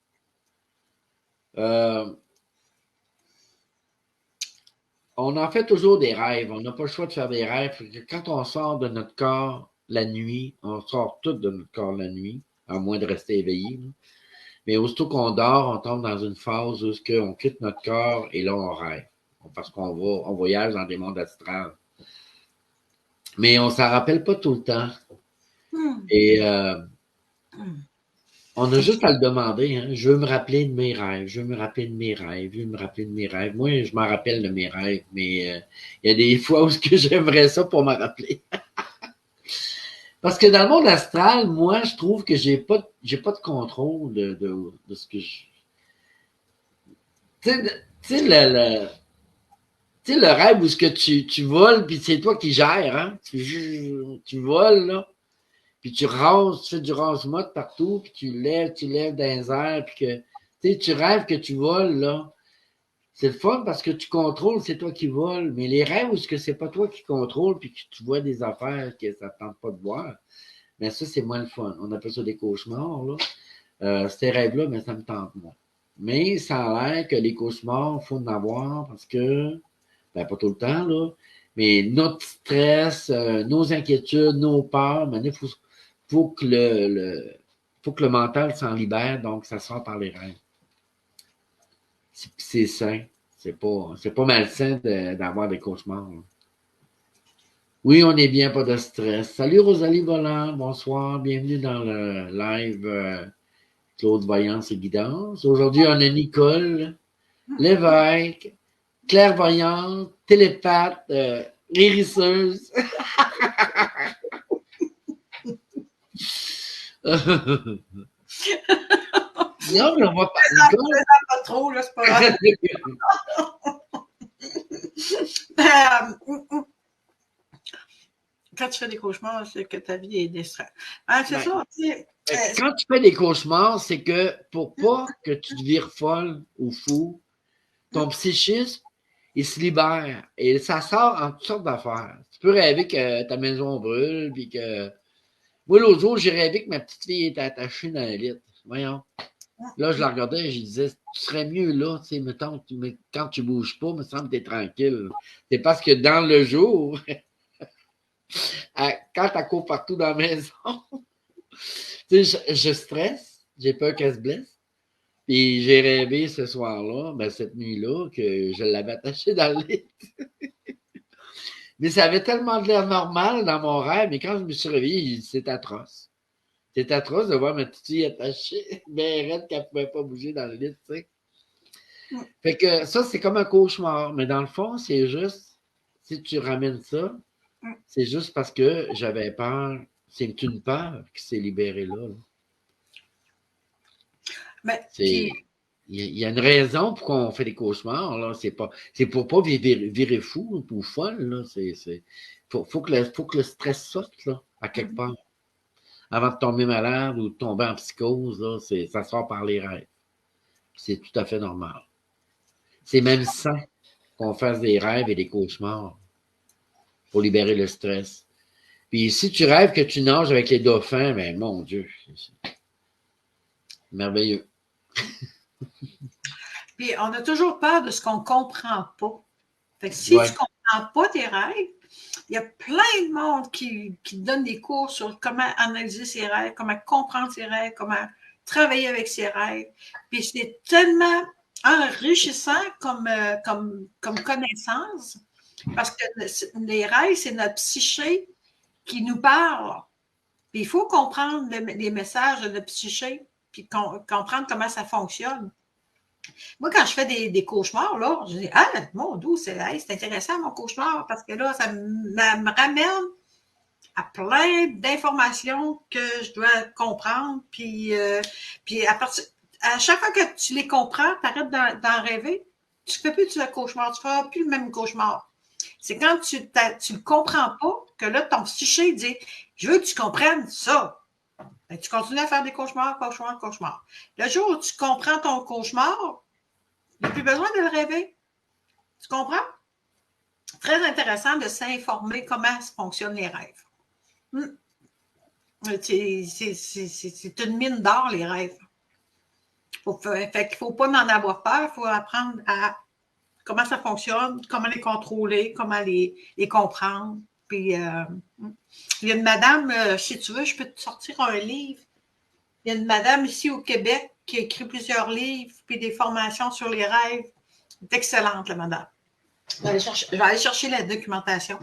On en fait toujours des rêves. On n'a pas le choix de faire des rêves. Quand on sort de notre corps la nuit, on sort tout de notre corps la nuit, à moins de rester éveillé. Là. Mais aussitôt qu'on dort, on tombe dans une phase où on quitte notre corps et là, on rêve. Parce on voyage dans des mondes astrales. Mais on ne s'en rappelle pas tout le temps. Et on a juste à le demander. Hein. Je veux me rappeler de mes rêves. Je veux me rappeler de mes rêves. Je veux me rappeler de mes rêves. Moi, je m'en rappelle de mes rêves, mais il y a des fois où j'aimerais ça pour m'en rappeler. Parce que dans le monde astral, moi, je trouve que j'ai pas de contrôle de ce que je. Tu sais, le rêve où ce que tu voles, puis c'est toi qui gères, hein? Tu voles, là. Puis tu rases, tu fais du rase-motte partout, puis tu lèves dans les airs, puis que, tu rêves que tu voles, là. C'est le fun parce que tu contrôles, c'est toi qui voles. Mais les rêves où ce que c'est pas toi qui contrôle, puis que tu vois des affaires que ça ne tente pas de voir, mais ça, c'est moins le fun. On appelle ça des cauchemars, là. Ces rêves-là, mais ça me tente moins. Mais ça a l'air que les cauchemars, il faut en avoir parce que, ben pas tout le temps, là, mais notre stress, nos inquiétudes, nos peurs, il faut que le mental s'en libère, donc ça sort par les rêves. C'est sain. C'est pas malsain d'avoir des cauchemars. Là. Oui, on est bien, pas de stress. Salut Rosalie Volant, bonsoir, bienvenue dans le live Claude Voyance et Guidance. Aujourd'hui, on a Nicole Lévesque, clairvoyante, télépathe, guérisseuse. Non, mais on va pas. Nicole... pas trop, là, c'est pas grave. Quand tu fais des cauchemars, c'est que ta vie est distraite. Hein, c'est ça, tu sais. Quand tu fais des cauchemars, c'est que pour pas que tu te vires folle ou fou, ton psychisme, il se libère et ça sort en toutes sortes d'affaires. Tu peux rêver que ta maison brûle, puis que. Moi, l'autre jour, j'ai rêvé que ma petite fille était attachée dans la litre. Voyons. Là, je la regardais et je disais, tu serais mieux là, tu sais, mettons, quand tu bouges pas, il me semble que tu es tranquille. C'est parce que dans le jour, quand tu cours partout dans la maison, tu sais, je stresse, j'ai peur qu'elle se blesse. Puis j'ai rêvé ce soir-là, ben cette nuit-là, que je l'avais attachée dans le lit. Mais ça avait tellement de l'air normal dans mon rêve, mais quand je me suis réveillé, c'est atroce. C'est atroce de voir ma petite fille attachée, bien raide qu'elle ne pouvait pas bouger dans le lit, tu sais. Fait que ça, c'est comme un cauchemar. Mais dans le fond, c'est juste, si tu ramènes ça, c'est juste parce que j'avais peur. C'est une peur qui s'est libérée là. Il y a une raison pour qu'on fait des cauchemars. Là. C'est pour pas virer fou ou folle. Là. Faut que le stress sorte là, à quelque part. Avant de tomber malade ou de tomber en psychose, là, ça sort par les rêves. C'est tout à fait normal. C'est même sain qu'on fasse des rêves et des cauchemars pour libérer le stress. Puis si tu rêves que tu nages avec les dauphins, ben mon Dieu, c'est merveilleux. Puis on a toujours peur de ce qu'on ne comprend pas. Fait que si tu ne comprends pas tes rêves, il y a plein de monde qui donne des cours sur comment analyser ses rêves, comment comprendre ses rêves, comment travailler avec ses rêves. Puis c'est tellement enrichissant comme connaissance, parce que les rêves, c'est notre psyché qui nous parle. Puis il faut comprendre les messages de notre psyché, puis comprendre comment ça fonctionne. Moi, quand je fais des cauchemars, là, je dis, ah, mon Dieu, c'est intéressant mon cauchemar, parce que là, ça me ramène à plein d'informations que je dois comprendre. Puis à chaque fois que tu les comprends, tu arrêtes d'en rêver, tu ne fais plus de cauchemar, tu ne feras plus le même cauchemar. C'est quand tu ne le comprends pas que là, ton psyché dit, je veux que tu comprennes ça. Et tu continues à faire des cauchemars. Le jour où tu comprends ton cauchemar, il n'y a plus besoin de le rêver. Tu comprends? Très intéressant de s'informer comment fonctionnent les rêves. C'est une mine d'or, les rêves. Fait qu'il ne faut pas en avoir peur, il faut apprendre à comment ça fonctionne, comment les contrôler, comment les comprendre. Puis, il y a une madame, si tu veux, je peux te sortir un livre. Il y a une madame ici au Québec qui a écrit plusieurs livres, puis des formations sur les rêves. C'est excellente, la madame. Je vais aller chercher la documentation.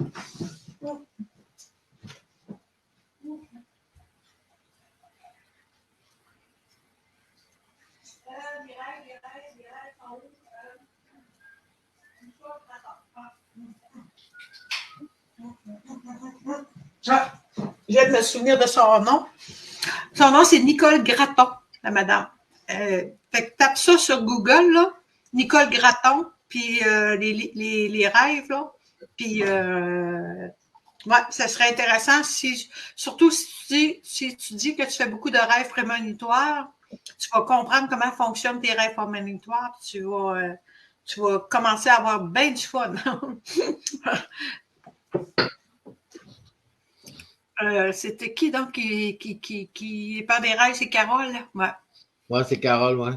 Je viens de me souvenir de son nom. Son nom, c'est Nicole Gratton, la madame. Fait que tape ça sur Google, là, Nicole Gratton, puis les rêves, là. Puis, ouais, ça serait intéressant surtout si tu dis que tu fais beaucoup de rêves prémonitoires, tu vas comprendre comment fonctionnent tes rêves prémonitoires, tu vas commencer à avoir bien du fun. C'était qui donc qui parle des rêves? C'est Carole? Ouais, c'est Carole, ouais.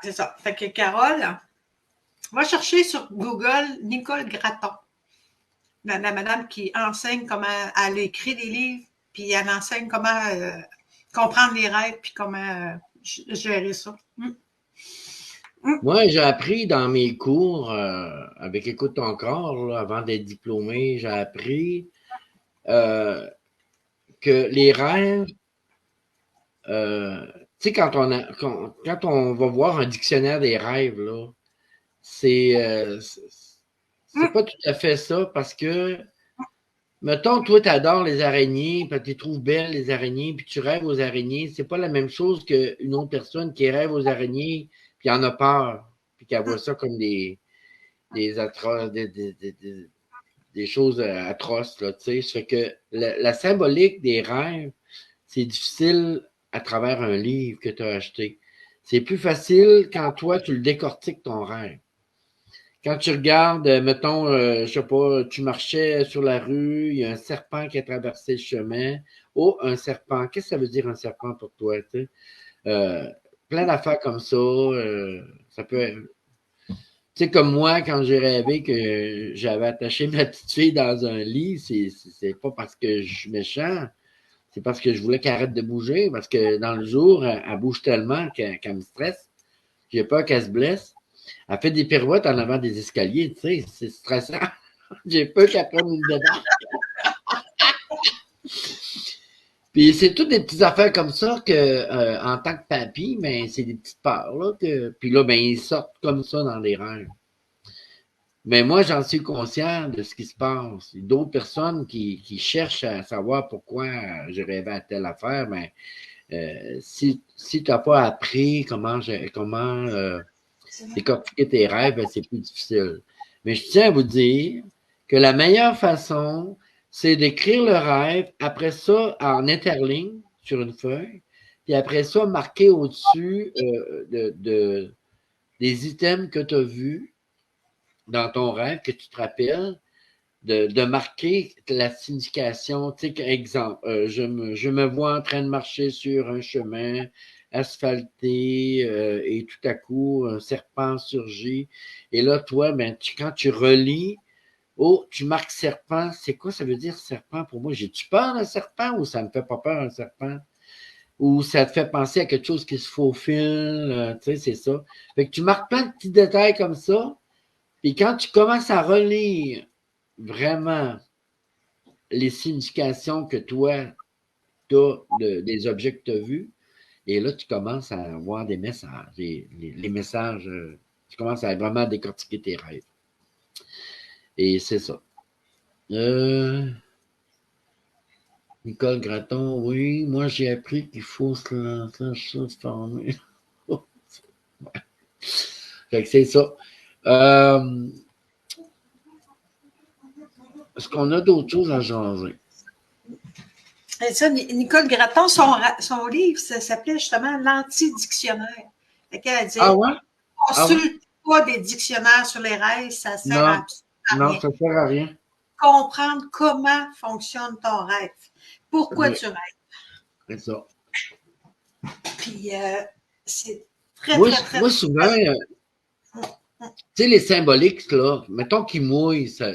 C'est ça. Fait que Carole, va chercher sur Google Nicole Gratton. La madame qui enseigne comment elle écrit des livres, puis elle enseigne comment comprendre les rêves, puis comment gérer ça. Moi, j'ai appris dans mes cours, avec Écoute ton corps, là, avant d'être diplômé, j'ai appris que les rêves, tu sais, quand on va voir un dictionnaire des rêves, là, c'est pas tout à fait ça, parce que, mettons, toi, tu adores les araignées, puis tu les trouves belles, les araignées, puis tu rêves aux araignées, c'est pas la même chose qu'une autre personne qui rêve aux araignées, puis en a peur, puis qui voit ça comme des choses atroces, là, tu sais. Ça fait que la symbolique des rêves, c'est difficile à travers un livre que tu as acheté. C'est plus facile quand toi, tu le décortiques ton rêve. Quand tu regardes, mettons, je sais pas, tu marchais sur la rue, il y a un serpent qui a traversé le chemin. Oh, un serpent. Qu'est-ce que ça veut dire un serpent pour toi, tu sais? Plein d'affaires comme ça. Ça peut être... Tu sais, comme moi, quand j'ai rêvé que j'avais attaché ma petite fille dans un lit, c'est pas parce que je suis méchant, c'est parce que je voulais qu'elle arrête de bouger, parce que dans le jour, elle bouge tellement qu'elle me stresse. J'ai peur qu'elle se blesse. Elle fait des pirouettes en avant des escaliers, tu sais, c'est stressant. J'ai peur qu'elle prenne une débarque. Puis c'est toutes des petites affaires comme ça que, en tant que papy, ben, c'est des petites peurs, là, puis là, ben, ils sortent comme ça dans les rêves. Mais moi, j'en suis conscient de ce qui se passe. Il y a d'autres personnes qui cherchent à savoir pourquoi je rêvais à telle affaire, mais si tu n'as pas appris comment décortiquer tes rêves, ben, c'est plus difficile. Mais je tiens à vous dire que la meilleure façon, c'est d'écrire le rêve, après ça, en interligne sur une feuille, puis après ça, marquer au-dessus des items que tu as vus dans ton rêve, que tu te rappelles, de marquer la signification. Tu sais, exemple, je me vois en train de marcher sur un chemin asphalté et tout à coup, un serpent surgit. Et là, toi, ben, quand tu relis, oh, tu marques serpent. C'est quoi ça veut dire serpent pour moi? J'ai-tu peur d'un serpent ou ça me fait pas peur un serpent? ou ça te fait penser à quelque chose qui se faufile, tu sais, c'est ça. Fait que tu marques plein de petits détails comme ça, puis quand tu commences à relire vraiment les significations que toi, tu as des objets que tu as vus, et là, tu commences à avoir des messages, les messages, tu commences à vraiment décortiquer tes rêves. Et c'est ça. Nicole Gratton, oui, moi j'ai appris qu'il faut se former. Fait que c'est ça. Est-ce qu'on a d'autres choses à jaser? Et ça, Nicole Gratton, son livre, ça s'appelait justement l'anti-dictionnaire. Elle disait, ah ouais? consulte pas des dictionnaires sur les rêves, ça sert à non, rien. Ça ne sert à rien. Comprendre comment fonctionne ton rêve. Pourquoi tu rêves. C'est ça. Puis, c'est très, très... Moi, souvent, tu sais, les symboliques, là, mettons qu'ils mouillent, ça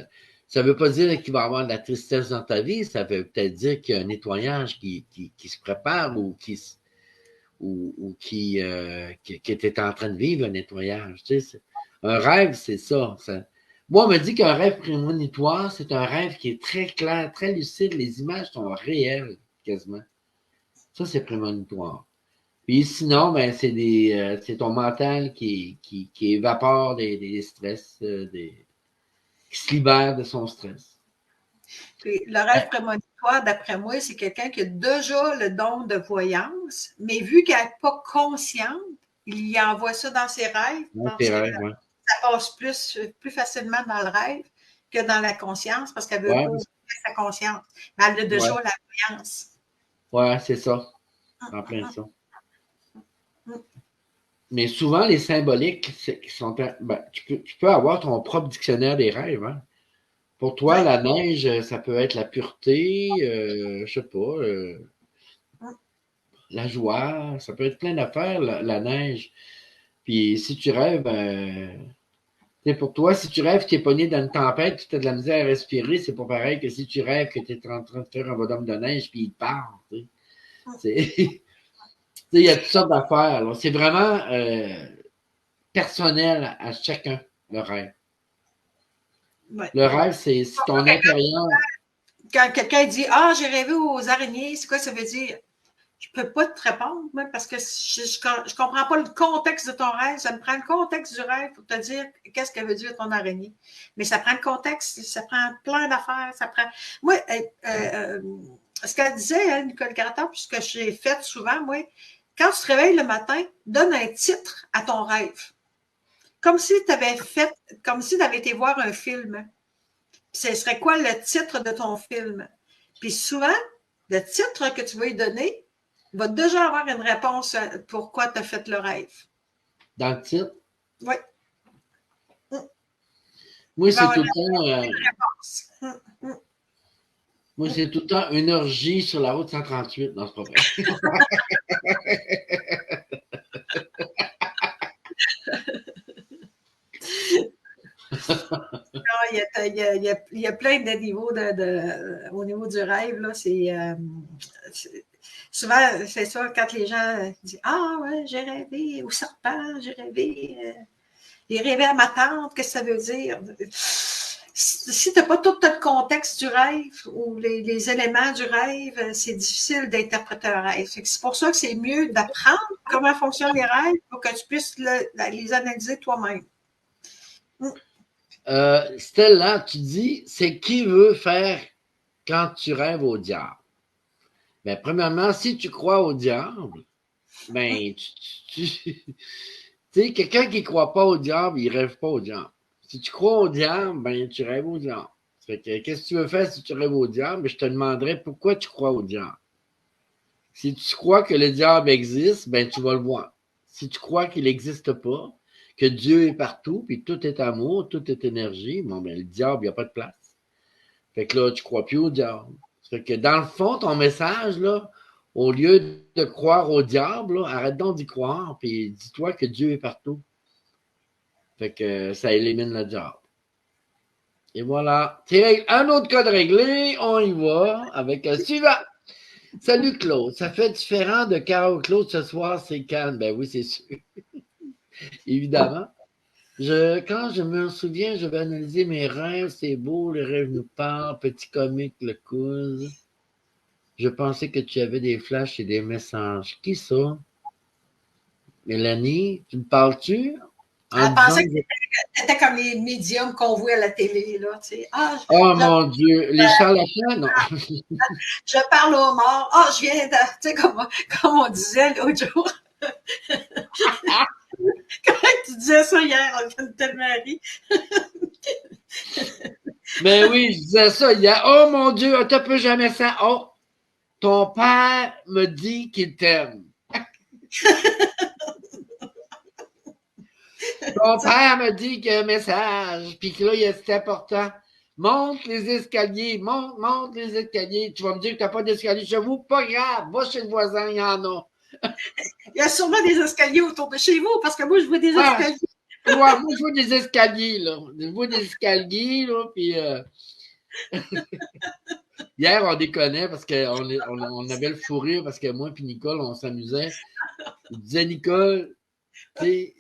ne veut pas dire qu'il va y avoir de la tristesse dans ta vie, ça veut peut-être dire qu'il y a un nettoyage qui se prépare ou qui était en train de vivre un nettoyage. Tu sais, un rêve, c'est ça. Moi, on me dit qu'un rêve prémonitoire, c'est un rêve qui est très clair, très lucide. Les images sont réelles, quasiment. Ça, c'est prémonitoire. Puis sinon, ben, c'est ton mental qui évapore des stress, qui se libère de son stress. Puis, le rêve prémonitoire, d'après moi, c'est quelqu'un qui a déjà le don de voyance, mais vu qu'elle n'est pas consciente, il y envoie ça dans ses rêves. Ça passe plus facilement dans le rêve que dans la conscience parce qu'elle veut pas ouvrir sa conscience. Mais elle a déjà la voyance. Ouais, c'est ça. En plein ça. Mais souvent, les symboliques qui sont. Ben, tu peux avoir ton propre dictionnaire des rêves. Hein? Pour toi, la neige, ça peut être la pureté, je sais pas, la joie, ça peut être plein d'affaires, la neige. Puis si tu rêves, pour toi, si tu rêves que tu es pogné dans une tempête, tu as de la misère à respirer, c'est pas pareil que si tu rêves que tu es en train de faire un bonhomme de neige puis il part. Il y a toutes sortes d'affaires. C'est vraiment personnel à chacun, le rêve. Ouais. Le rêve, c'est ton intérieur. Quand quelqu'un dit « Ah, j'ai rêvé aux araignées », c'est quoi ça veut dire? Je ne peux pas te répondre, moi, parce que je ne comprends pas le contexte de ton rêve. Ça me prend le contexte du rêve pour te dire qu'est-ce que veut dire ton araignée. Mais ça prend le contexte, ça prend plein d'affaires. Ça prend. Moi, ce qu'elle disait, hein, Nicole Gratton, puis ce que j'ai fait souvent, moi, quand tu te réveilles le matin, donne un titre à ton rêve. Comme si tu avais été voir un film. Ce serait quoi le titre de ton film? Puis souvent, le titre que tu vas lui donner va déjà avoir une réponse à pourquoi tu as fait le rêve. Dans le titre? Oui. Moi, c'est tout le temps. Moi, c'est tout le temps une orgie sur la route 138. Non, c'est pas vrai. Non, il y a plein de niveaux au niveau du rêve. Là, souvent, c'est ça, quand les gens disent « Ah, ouais, j'ai rêvé au serpent, j'ai rêvé à ma tante, qu'est-ce que ça veut dire? » Si tu n'as pas tout le contexte du rêve ou les éléments du rêve, c'est difficile d'interpréter un rêve. C'est pour ça que c'est mieux d'apprendre comment fonctionnent les rêves pour que tu puisses les analyser toi-même. Stella, tu dis, c'est qui veut faire quand tu rêves au diable? Ben, premièrement, si tu crois au diable, ben, tu sais, quelqu'un qui ne croit pas au diable, il ne rêve pas au diable. Si tu crois au diable, ben, tu rêves au diable. Fait que, qu'est-ce que tu veux faire si tu rêves au diable? Ben, je te demanderais pourquoi tu crois au diable. Si tu crois que le diable existe, ben, tu vas le voir. Si tu crois qu'il n'existe pas, que Dieu est partout, puis tout est amour, tout est énergie, bon, ben, le diable, il n'y a pas de place. Fait que là, tu ne crois plus au diable. Fait que dans le fond, ton message, là, au lieu de croire au diable, là, arrête donc d'y croire, puis dis-toi que Dieu est partout. Fait que ça élimine le diable. Et voilà. C'est un autre code réglé. On y va avec le suivant. Salut Claude, ça fait différent de Carole Claude ce soir, c'est calme. Ben oui, c'est sûr. Évidemment. Quand je me souviens, je vais analyser mes rêves, c'est beau, les rêves nous parlent, petit comique, le cousin. Je pensais que tu avais des flashs et des messages. Qui ça? Mélanie, tu me parles-tu? En Elle disant pensait que que... c'était comme les médiums qu'on voit à la télé, là, tu sais. Ah, Oh mon Dieu, les charlatans, non. je parle aux morts. Ah, je viens de, tu sais, comme on disait l'autre jour. Comment tu disais ça hier? On vient de tellement ri. Mais oui, je disais ça hier. Oh mon Dieu, tu peux jamais ça. Oh, ton père me dit qu'il t'aime. Ton père me dit qu'il y a un message, puis que là, c'est important. Monte les escaliers, monte les escaliers. Tu vas me dire que tu n'as pas d'escalier chez vous? Pas grave, va chez le voisin, il y en a. Il y a sûrement des escaliers autour de chez vous, parce que moi, je vois des escaliers. Moi, je vois des escaliers, là. Je vois des escaliers, là, puis... Hier, on déconnait parce qu'on avait le fou rire parce que moi et Nicole, on s'amusait. Je disais, Nicole, tu sais,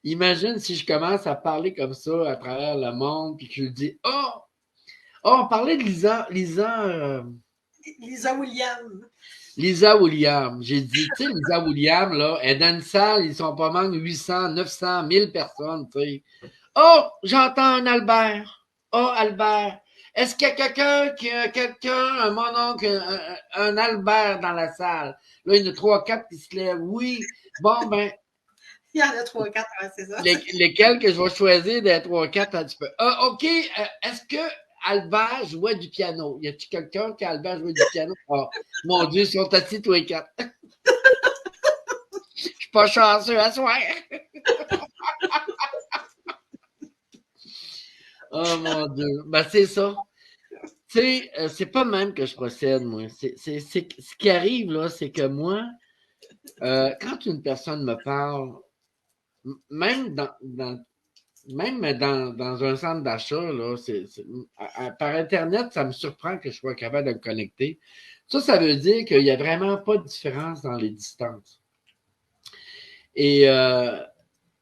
imagine si je commence à parler comme ça à travers le monde, puis que je lui dis, on parlait de Lisa Williams. Lisa Williams. J'ai dit, tu sais, Lisa Williams, là, elle est dans une salle, ils sont pas mal 800, 900, 1000 personnes, tu sais. Oh, j'entends un Albert. Oh, Albert. Est-ce qu'il y a quelqu'un, un mononcle, un Albert dans la salle? Là, il y en a 3-4 qui se lèvent. Oui. Bon, ben, Il y en a 3-4, c'est ça. lesquels que je vais choisir des 3-4 un petit peu. Ah, OK. Est-ce que Albert jouait du piano? Y a-t-il quelqu'un qui Albert jouait du piano? Oh, mon Dieu, ils sont assis tous les 4. Je suis pas chanceux à soir. Oh mon Dieu. Ben, c'est ça. Tu sais, c'est pas même que je procède, moi. Ce qui arrive, là, c'est que moi, quand une personne me parle, même dans un centre d'achat, là, par Internet, ça me surprend que je sois capable de me connecter. Ça veut dire qu'il n'y a vraiment pas de différence dans les distances. Et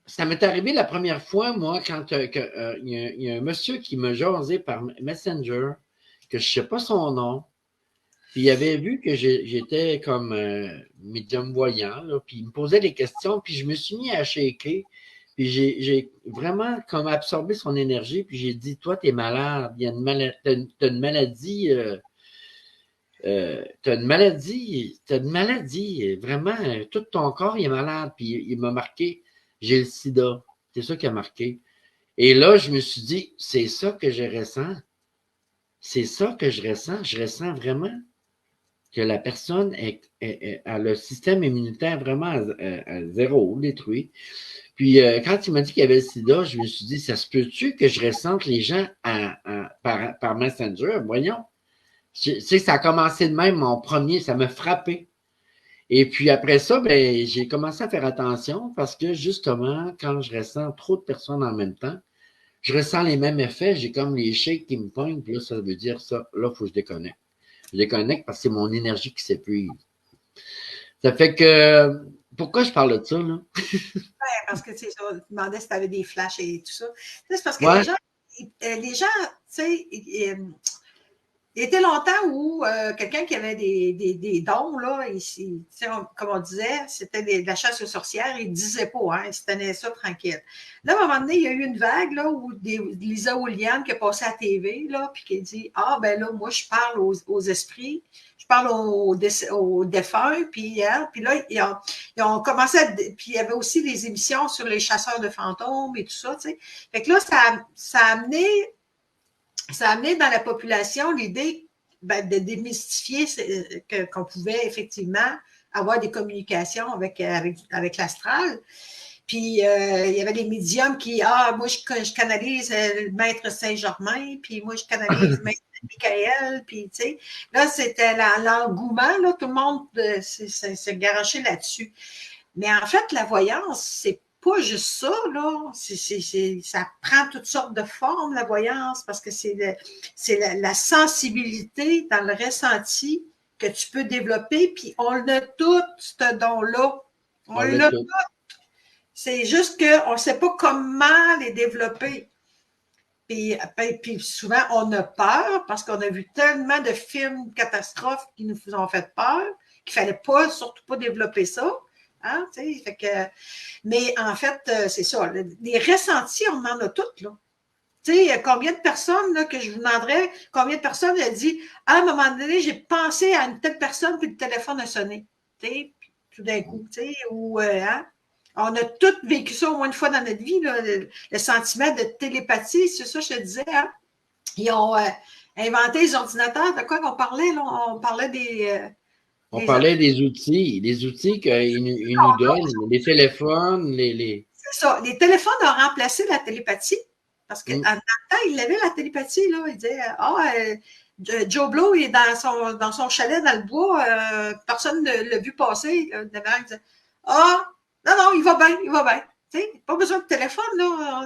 ça m'est arrivé la première fois, moi, quand il y a un monsieur qui m'a jasé par Messenger, que je ne sais pas son nom, puis il avait vu que j'étais comme médium voyant, là, puis il me posait des questions, puis je me suis mis à shaker, puis j'ai vraiment comme absorbé son énergie, puis j'ai dit, toi, tu es malade, il y a t'as une maladie, t'as une maladie, vraiment, tout ton corps il est malade, puis il m'a marqué, j'ai le sida, c'est ça qui a marqué. Et là, je me suis dit, c'est ça que je ressens, c'est ça que je ressens vraiment que la personne a le système immunitaire vraiment à zéro, détruit. Puis quand il m'a dit qu'il y avait le sida, je me suis dit, ça se peut-tu que je ressente les gens par Messenger? Voyons. Tu sais, ça a commencé de même, mon premier, ça m'a frappé. Et puis après ça, ben, j'ai commencé à faire attention parce que justement, quand je ressens trop de personnes en même temps, je ressens les mêmes effets, j'ai comme les shakes qui me poignent, puis là, ça veut dire ça, là, il faut que je déconnecte. Je déconnecte parce que c'est mon énergie qui s'épuise. Ça fait que, pourquoi je parle de ça, là? Ouais, parce que, tu sais, je me demandais si tu avais des flashs et tout ça. C'est parce que Ouais. les gens, tu sais, il y était longtemps où quelqu'un qui avait des dons, là, ici, comme on disait, c'était de la chasse aux sorcières, il ne disait pas, hein, il se tenait ça tranquille. Là, à un moment donné, il y a eu une vague là, où Lisa Williams qui est passée à la TV, là, puis qui dit, ah, ben là, moi, je parle aux esprits, je parle aux défunts, puis, hein, puis là, ils ont commencé puis il y avait aussi des émissions sur les chasseurs de fantômes et tout ça, tu sais. Fait que là, ça a amené dans la population l'idée de démystifier qu'on pouvait effectivement avoir des communications avec l'astral. Puis, il y avait des médiums qui, moi, je canalise le maître Saint-Germain, puis moi, je canalise le maître Michael, puis, tu sais, là, c'était l'engouement, là, tout le monde s'est garoché là-dessus. Mais en fait, la voyance, c'est pas juste ça, là. Ça prend toutes sortes de formes, la voyance, parce que c'est la sensibilité dans le ressenti que tu peux développer, puis on a tout, ce don-là. On l'a tout. C'est juste qu'on ne sait pas comment les développer. Puis souvent, on a peur parce qu'on a vu tellement de films catastrophes qui nous ont fait peur qu'il ne fallait surtout pas développer ça. Hein, fait que, mais en fait, c'est ça. Les ressentis, on en a toutes, là. Tu sais, combien de personnes là, que je vous demanderais, combien de personnes a dit à un moment donné, j'ai pensé à une telle personne, puis le téléphone a sonné. Tu sais, tout d'un coup, tu sais, ou hein? On a tous vécu ça au moins une fois dans notre vie, là, le sentiment de télépathie, c'est ça que je te disais. Hein? Ils ont inventé les ordinateurs. De quoi qu'on parlait? Là? On parlait on parlait des outils qu'ils nous donnent, les téléphones, C'est ça. Les téléphones ont remplacé la télépathie. Parce qu'en même temps, il avait la télépathie. Là. Il disait Joe Blow est dans son chalet dans le bois, personne ne l'a vu passer. Il disait non, il va bien. T'sais, pas besoin de téléphone, là.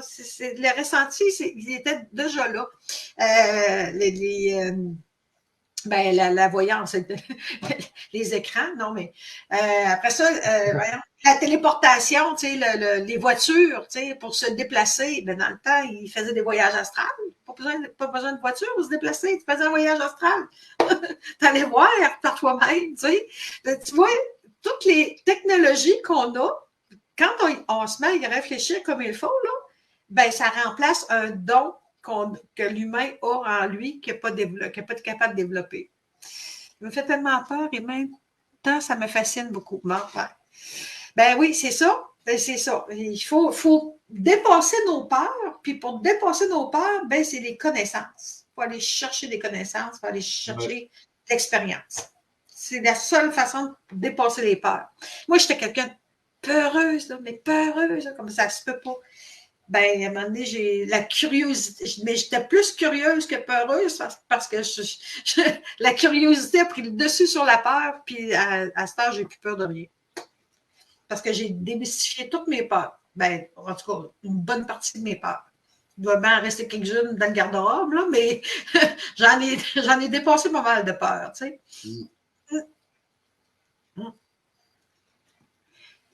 Les ressentis, ils étaient déjà là. La voyance, les écrans, non, mais après ça, la téléportation, les voitures, pour se déplacer, dans le temps, ils faisaient des voyages astrales. Pas besoin de voiture pour se déplacer. Tu faisais un voyage astral. Tu allais voir par toi-même, tu vois, toutes les technologies qu'on a, quand on se met à y réfléchir comme il faut, là, ben, ça remplace un don que l'humain a en lui qu'il n'est pas capable de développer. Ça me fait tellement peur et même temps, ça me fascine beaucoup. Ben oui, c'est ça. C'est ça. Il faut dépasser nos peurs. Puis pour dépasser nos peurs, ben, c'est les connaissances. Il faut aller chercher des connaissances, il faut aller chercher l'expérience. C'est la seule façon de dépasser les peurs. Moi, j'étais quelqu'un de peureuse, là, mais peureuse, là, comme ça se peut pas. Ben, à un moment donné, j'ai la curiosité, mais j'étais plus curieuse que peureuse parce que la curiosité a pris le dessus sur la peur, puis à cette heure, j'ai plus peur de rien. Parce que j'ai démystifié toutes mes peurs. Ben, en tout cas, une bonne partie de mes peurs. Il doit bien en rester quelques-unes dans le garde-robe, là, mais j'en ai dépassé pas mal de peurs, tu sais.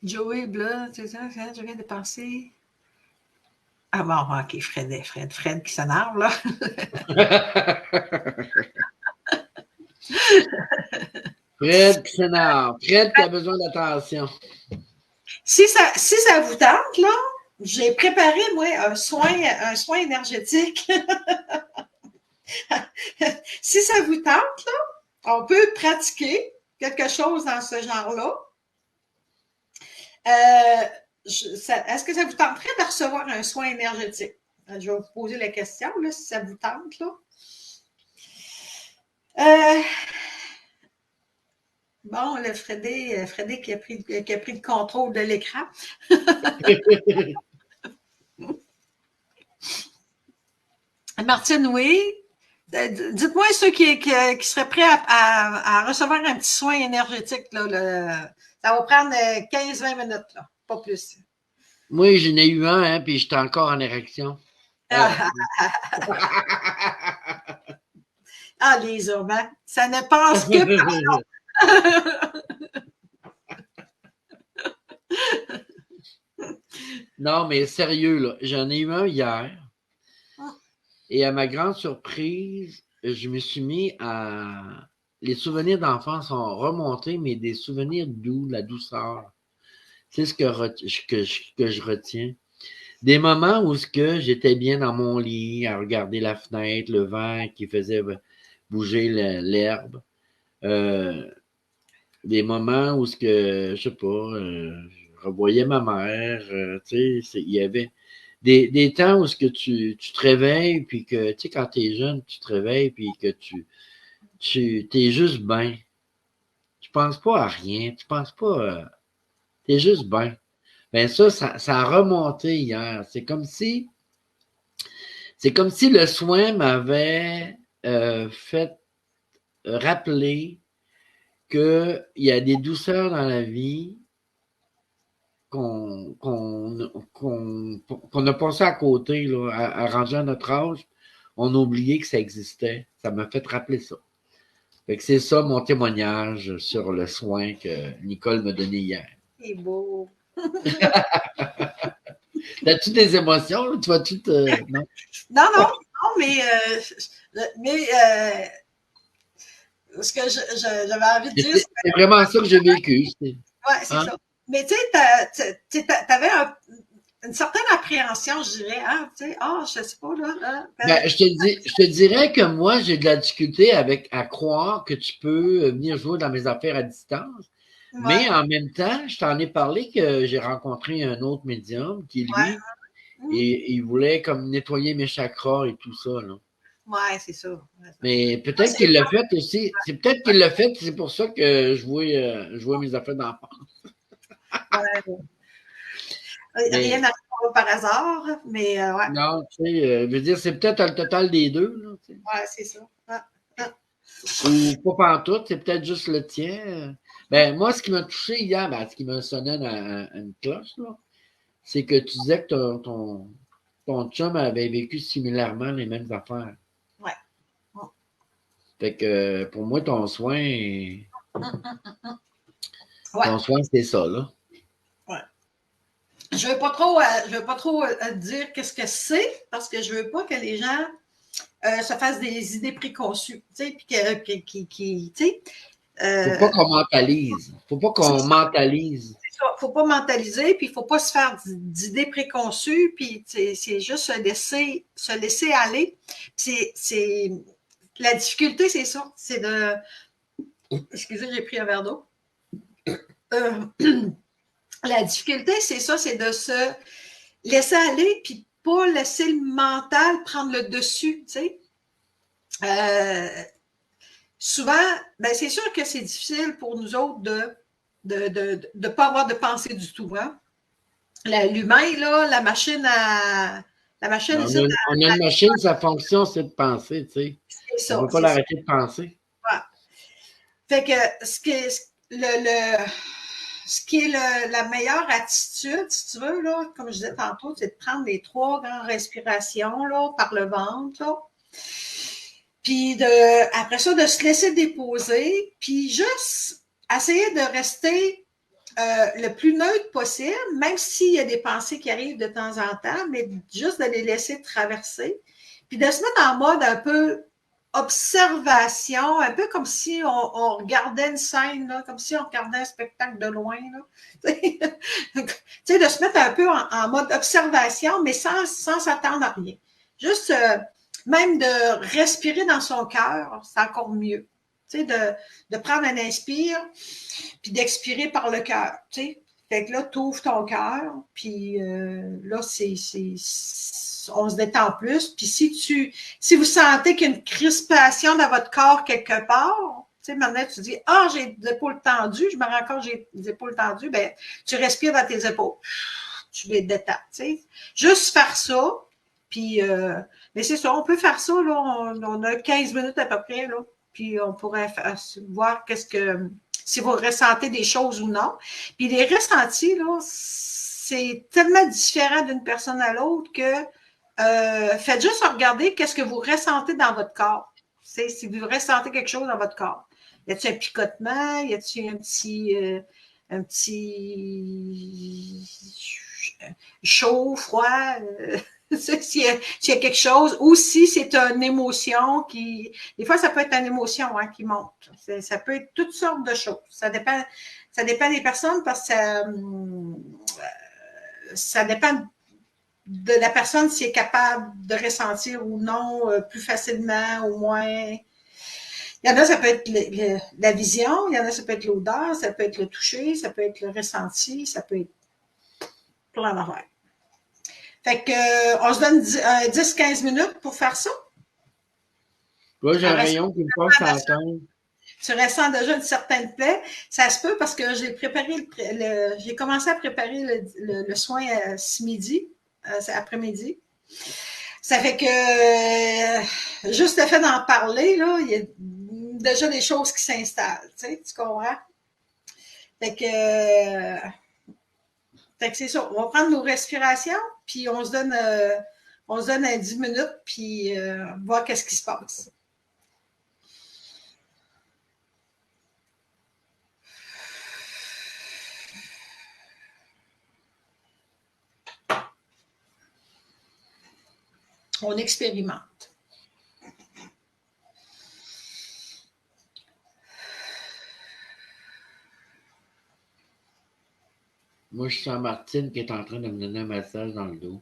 Joey, là, c'est ça, je viens de penser. Ah bon, ok, Fred qui s'énerve, là. Fred qui s'énerve. Fred qui a besoin d'attention. Si ça vous tente, là, j'ai préparé, moi, un soin énergétique. Si ça vous tente, là, on peut pratiquer quelque chose dans ce genre-là. Est-ce que ça vous tenterait de recevoir un soin énergétique? Je vais vous poser la question, là, si ça vous tente, là. Bon, le Fredé qui a pris le contrôle de l'écran. Martine, oui. Dites-moi ceux qui seraient prêts à recevoir un petit soin énergétique. Là, ça va prendre 15-20 minutes, là, pas plus. Moi, j'en ai eu un, puis j'étais encore en érection. Les hommes, hein? Ça ne pense que pas. Non, mais sérieux, là, j'en ai eu un hier. Et à ma grande surprise, je me suis mis à... Les souvenirs d'enfance sont remontés, mais des souvenirs doux, la douceur. C'est ce que je retiens. Des moments où j'étais bien dans mon lit, à regarder la fenêtre, le vent qui faisait bouger l'herbe. Des moments où je sais pas, je revoyais ma mère. Tu sais, il y avait des temps où tu te réveilles, puis que, tu sais, quand tu es jeune, tu te réveilles, puis que tu es juste bien. Tu penses pas à rien, tu penses pas... tu es juste bien. Ben ça a remonté hier. C'est comme si le soin m'avait fait rappeler qu'il y a des douceurs dans la vie qu'on a passé à côté, là, à ranger à notre âge. On a oublié que ça existait. Ça m'a fait rappeler ça. Fait que c'est ça mon témoignage sur le soin que Nicole m'a donné hier. C'est beau. T'as-tu des émotions? Là? Tu vas tout. Non? Non, mais ce que j'avais envie de dire, c'est vraiment ça que j'ai vécu. Oui, c'est ça. Mais tu sais, t'avais une certaine appréhension, je dirais. Hein, tu sais, je sais pas, là. Ben, je te dirais que moi, j'ai de la difficulté à croire que tu peux venir jouer dans mes affaires à distance. Ouais. Mais en même temps, je t'en ai parlé que j'ai rencontré un autre médium qui, lui, et il voulait comme nettoyer mes chakras et tout ça. Là. Ouais, c'est ça. Mais peut-être qu'il l'a fait aussi. C'est peut-être qu'il l'a fait, c'est pour ça que je vois mes affaires d'enfance. Ouais. Rien n'arrive par hasard, mais ouais. Non, tu sais, je veux dire, c'est peut-être le total des deux. Là, tu sais. Ouais, c'est ça. Ou pas pantoute, c'est peut-être juste le tien. Ben, moi, ce qui m'a touché hier, ce qui m'a sonné à une cloche, là, c'est que tu disais que ton chum avait vécu similairement les mêmes affaires. Ouais. Fait que pour moi, ton soin, c'est ça, là. Ouais. Je veux pas trop dire qu'est-ce que c'est, parce que je veux pas que les gens se fassent des idées préconçues, tu sais, puis tu sais. Faut pas qu'on mentalise. Faut pas qu'on mentalise. Faut pas mentaliser, puis il faut pas se faire d'idées préconçues, puis c'est juste se laisser aller. C'est la difficulté, c'est ça, c'est de. Excusez, j'ai pris un verre d'eau. La difficulté, c'est ça, c'est de se laisser aller, puis pas laisser le mental prendre le dessus, tu sais. Souvent, ben c'est sûr que c'est difficile pour nous autres de pas avoir de pensée du tout, hein. L'humain, là, la machine à. La machine, on a une machine, sa fonction, c'est de penser, tu sais. C'est ça. On ne peut pas l'arrêter de penser. Ouais. Fait que ce qui est la meilleure attitude, si tu veux, là, comme je disais tantôt, c'est de prendre les 3 grandes respirations là, par le ventre. Là. Puis après ça, de se laisser déposer, puis juste essayer de rester le plus neutre possible, même s'il y a des pensées qui arrivent de temps en temps, mais juste de les laisser traverser, puis de se mettre en mode un peu observation, un peu comme si on regardait une scène, là, comme si on regardait un spectacle de loin. Tu sais, de se mettre un peu en mode observation, mais sans s'attendre à rien. Juste même de respirer dans son cœur, c'est encore mieux. Tu sais, de prendre un inspire, puis d'expirer par le cœur. Tu sais. Fait que là, tu ouvres ton cœur, puis là, on se détend plus. Puis si vous sentez qu'il y a une crispation dans votre corps quelque part, tu sais, maintenant, tu dis, j'ai les épaules tendues, je me rends compte que j'ai les épaules tendues, ben, tu respires dans tes épaules. Tu les détends, tu sais. Juste faire ça, puis, mais c'est ça, on peut faire ça, là, on a 15 minutes à peu près, là, puis on pourrait voir si vous ressentez des choses ou non. Puis les ressentis, là, c'est tellement différent d'une personne à l'autre que faites juste regarder qu'est-ce que vous ressentez dans votre corps. C'est, si vous ressentez quelque chose dans votre corps. Y a-t-il un picotement? Y a-t-il un petit chaud, froid? S'il y a quelque chose, ou si c'est une émotion qui. Des fois, ça peut être une émotion qui monte. Ça peut être toutes sortes de choses. Ça dépend des personnes parce que ça dépend de la personne si elle est capable de ressentir ou non plus facilement ou moins. Il y en a, ça peut être la vision, il y en a, ça peut être l'odeur, ça peut être le toucher, ça peut être le ressenti, ça peut être plein d'affaires. Fait que, on se donne 10-15 minutes pour faire ça. Moi, j'ai un rayon qui me passe à la tête. Tu ressens déjà une certaine paix. Ça se peut parce que j'ai préparé j'ai commencé à préparer le soin ce midi, après-midi. Ça fait que juste le fait d'en parler, là, il y a déjà des choses qui s'installent. Tu comprends? Fait que c'est ça. On va prendre nos respirations, puis on se donne 10 minutes, puis voir qu'est-ce qui se passe. On expérimente. Moi, je sens Martine qui est en train de me donner un massage dans le dos.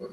On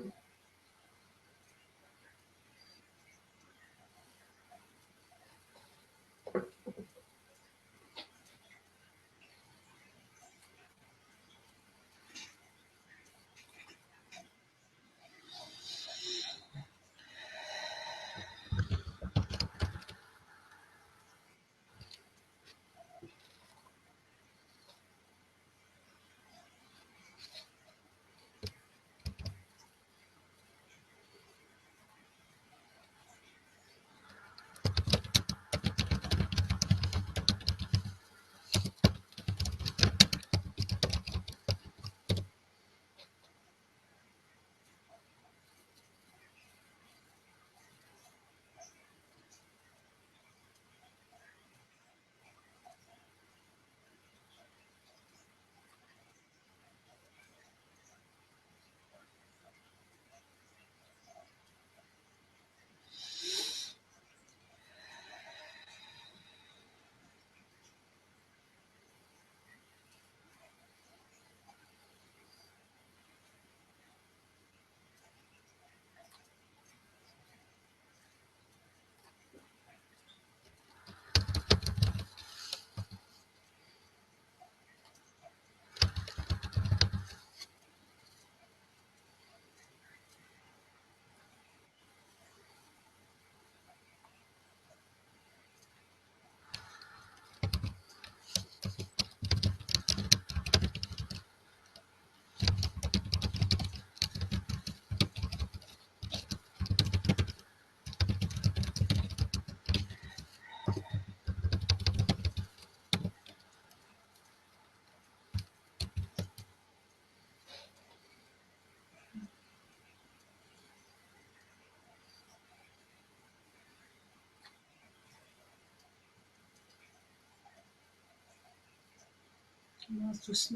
commence doucement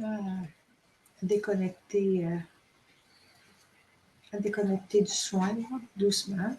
à déconnecter du soin, doucement.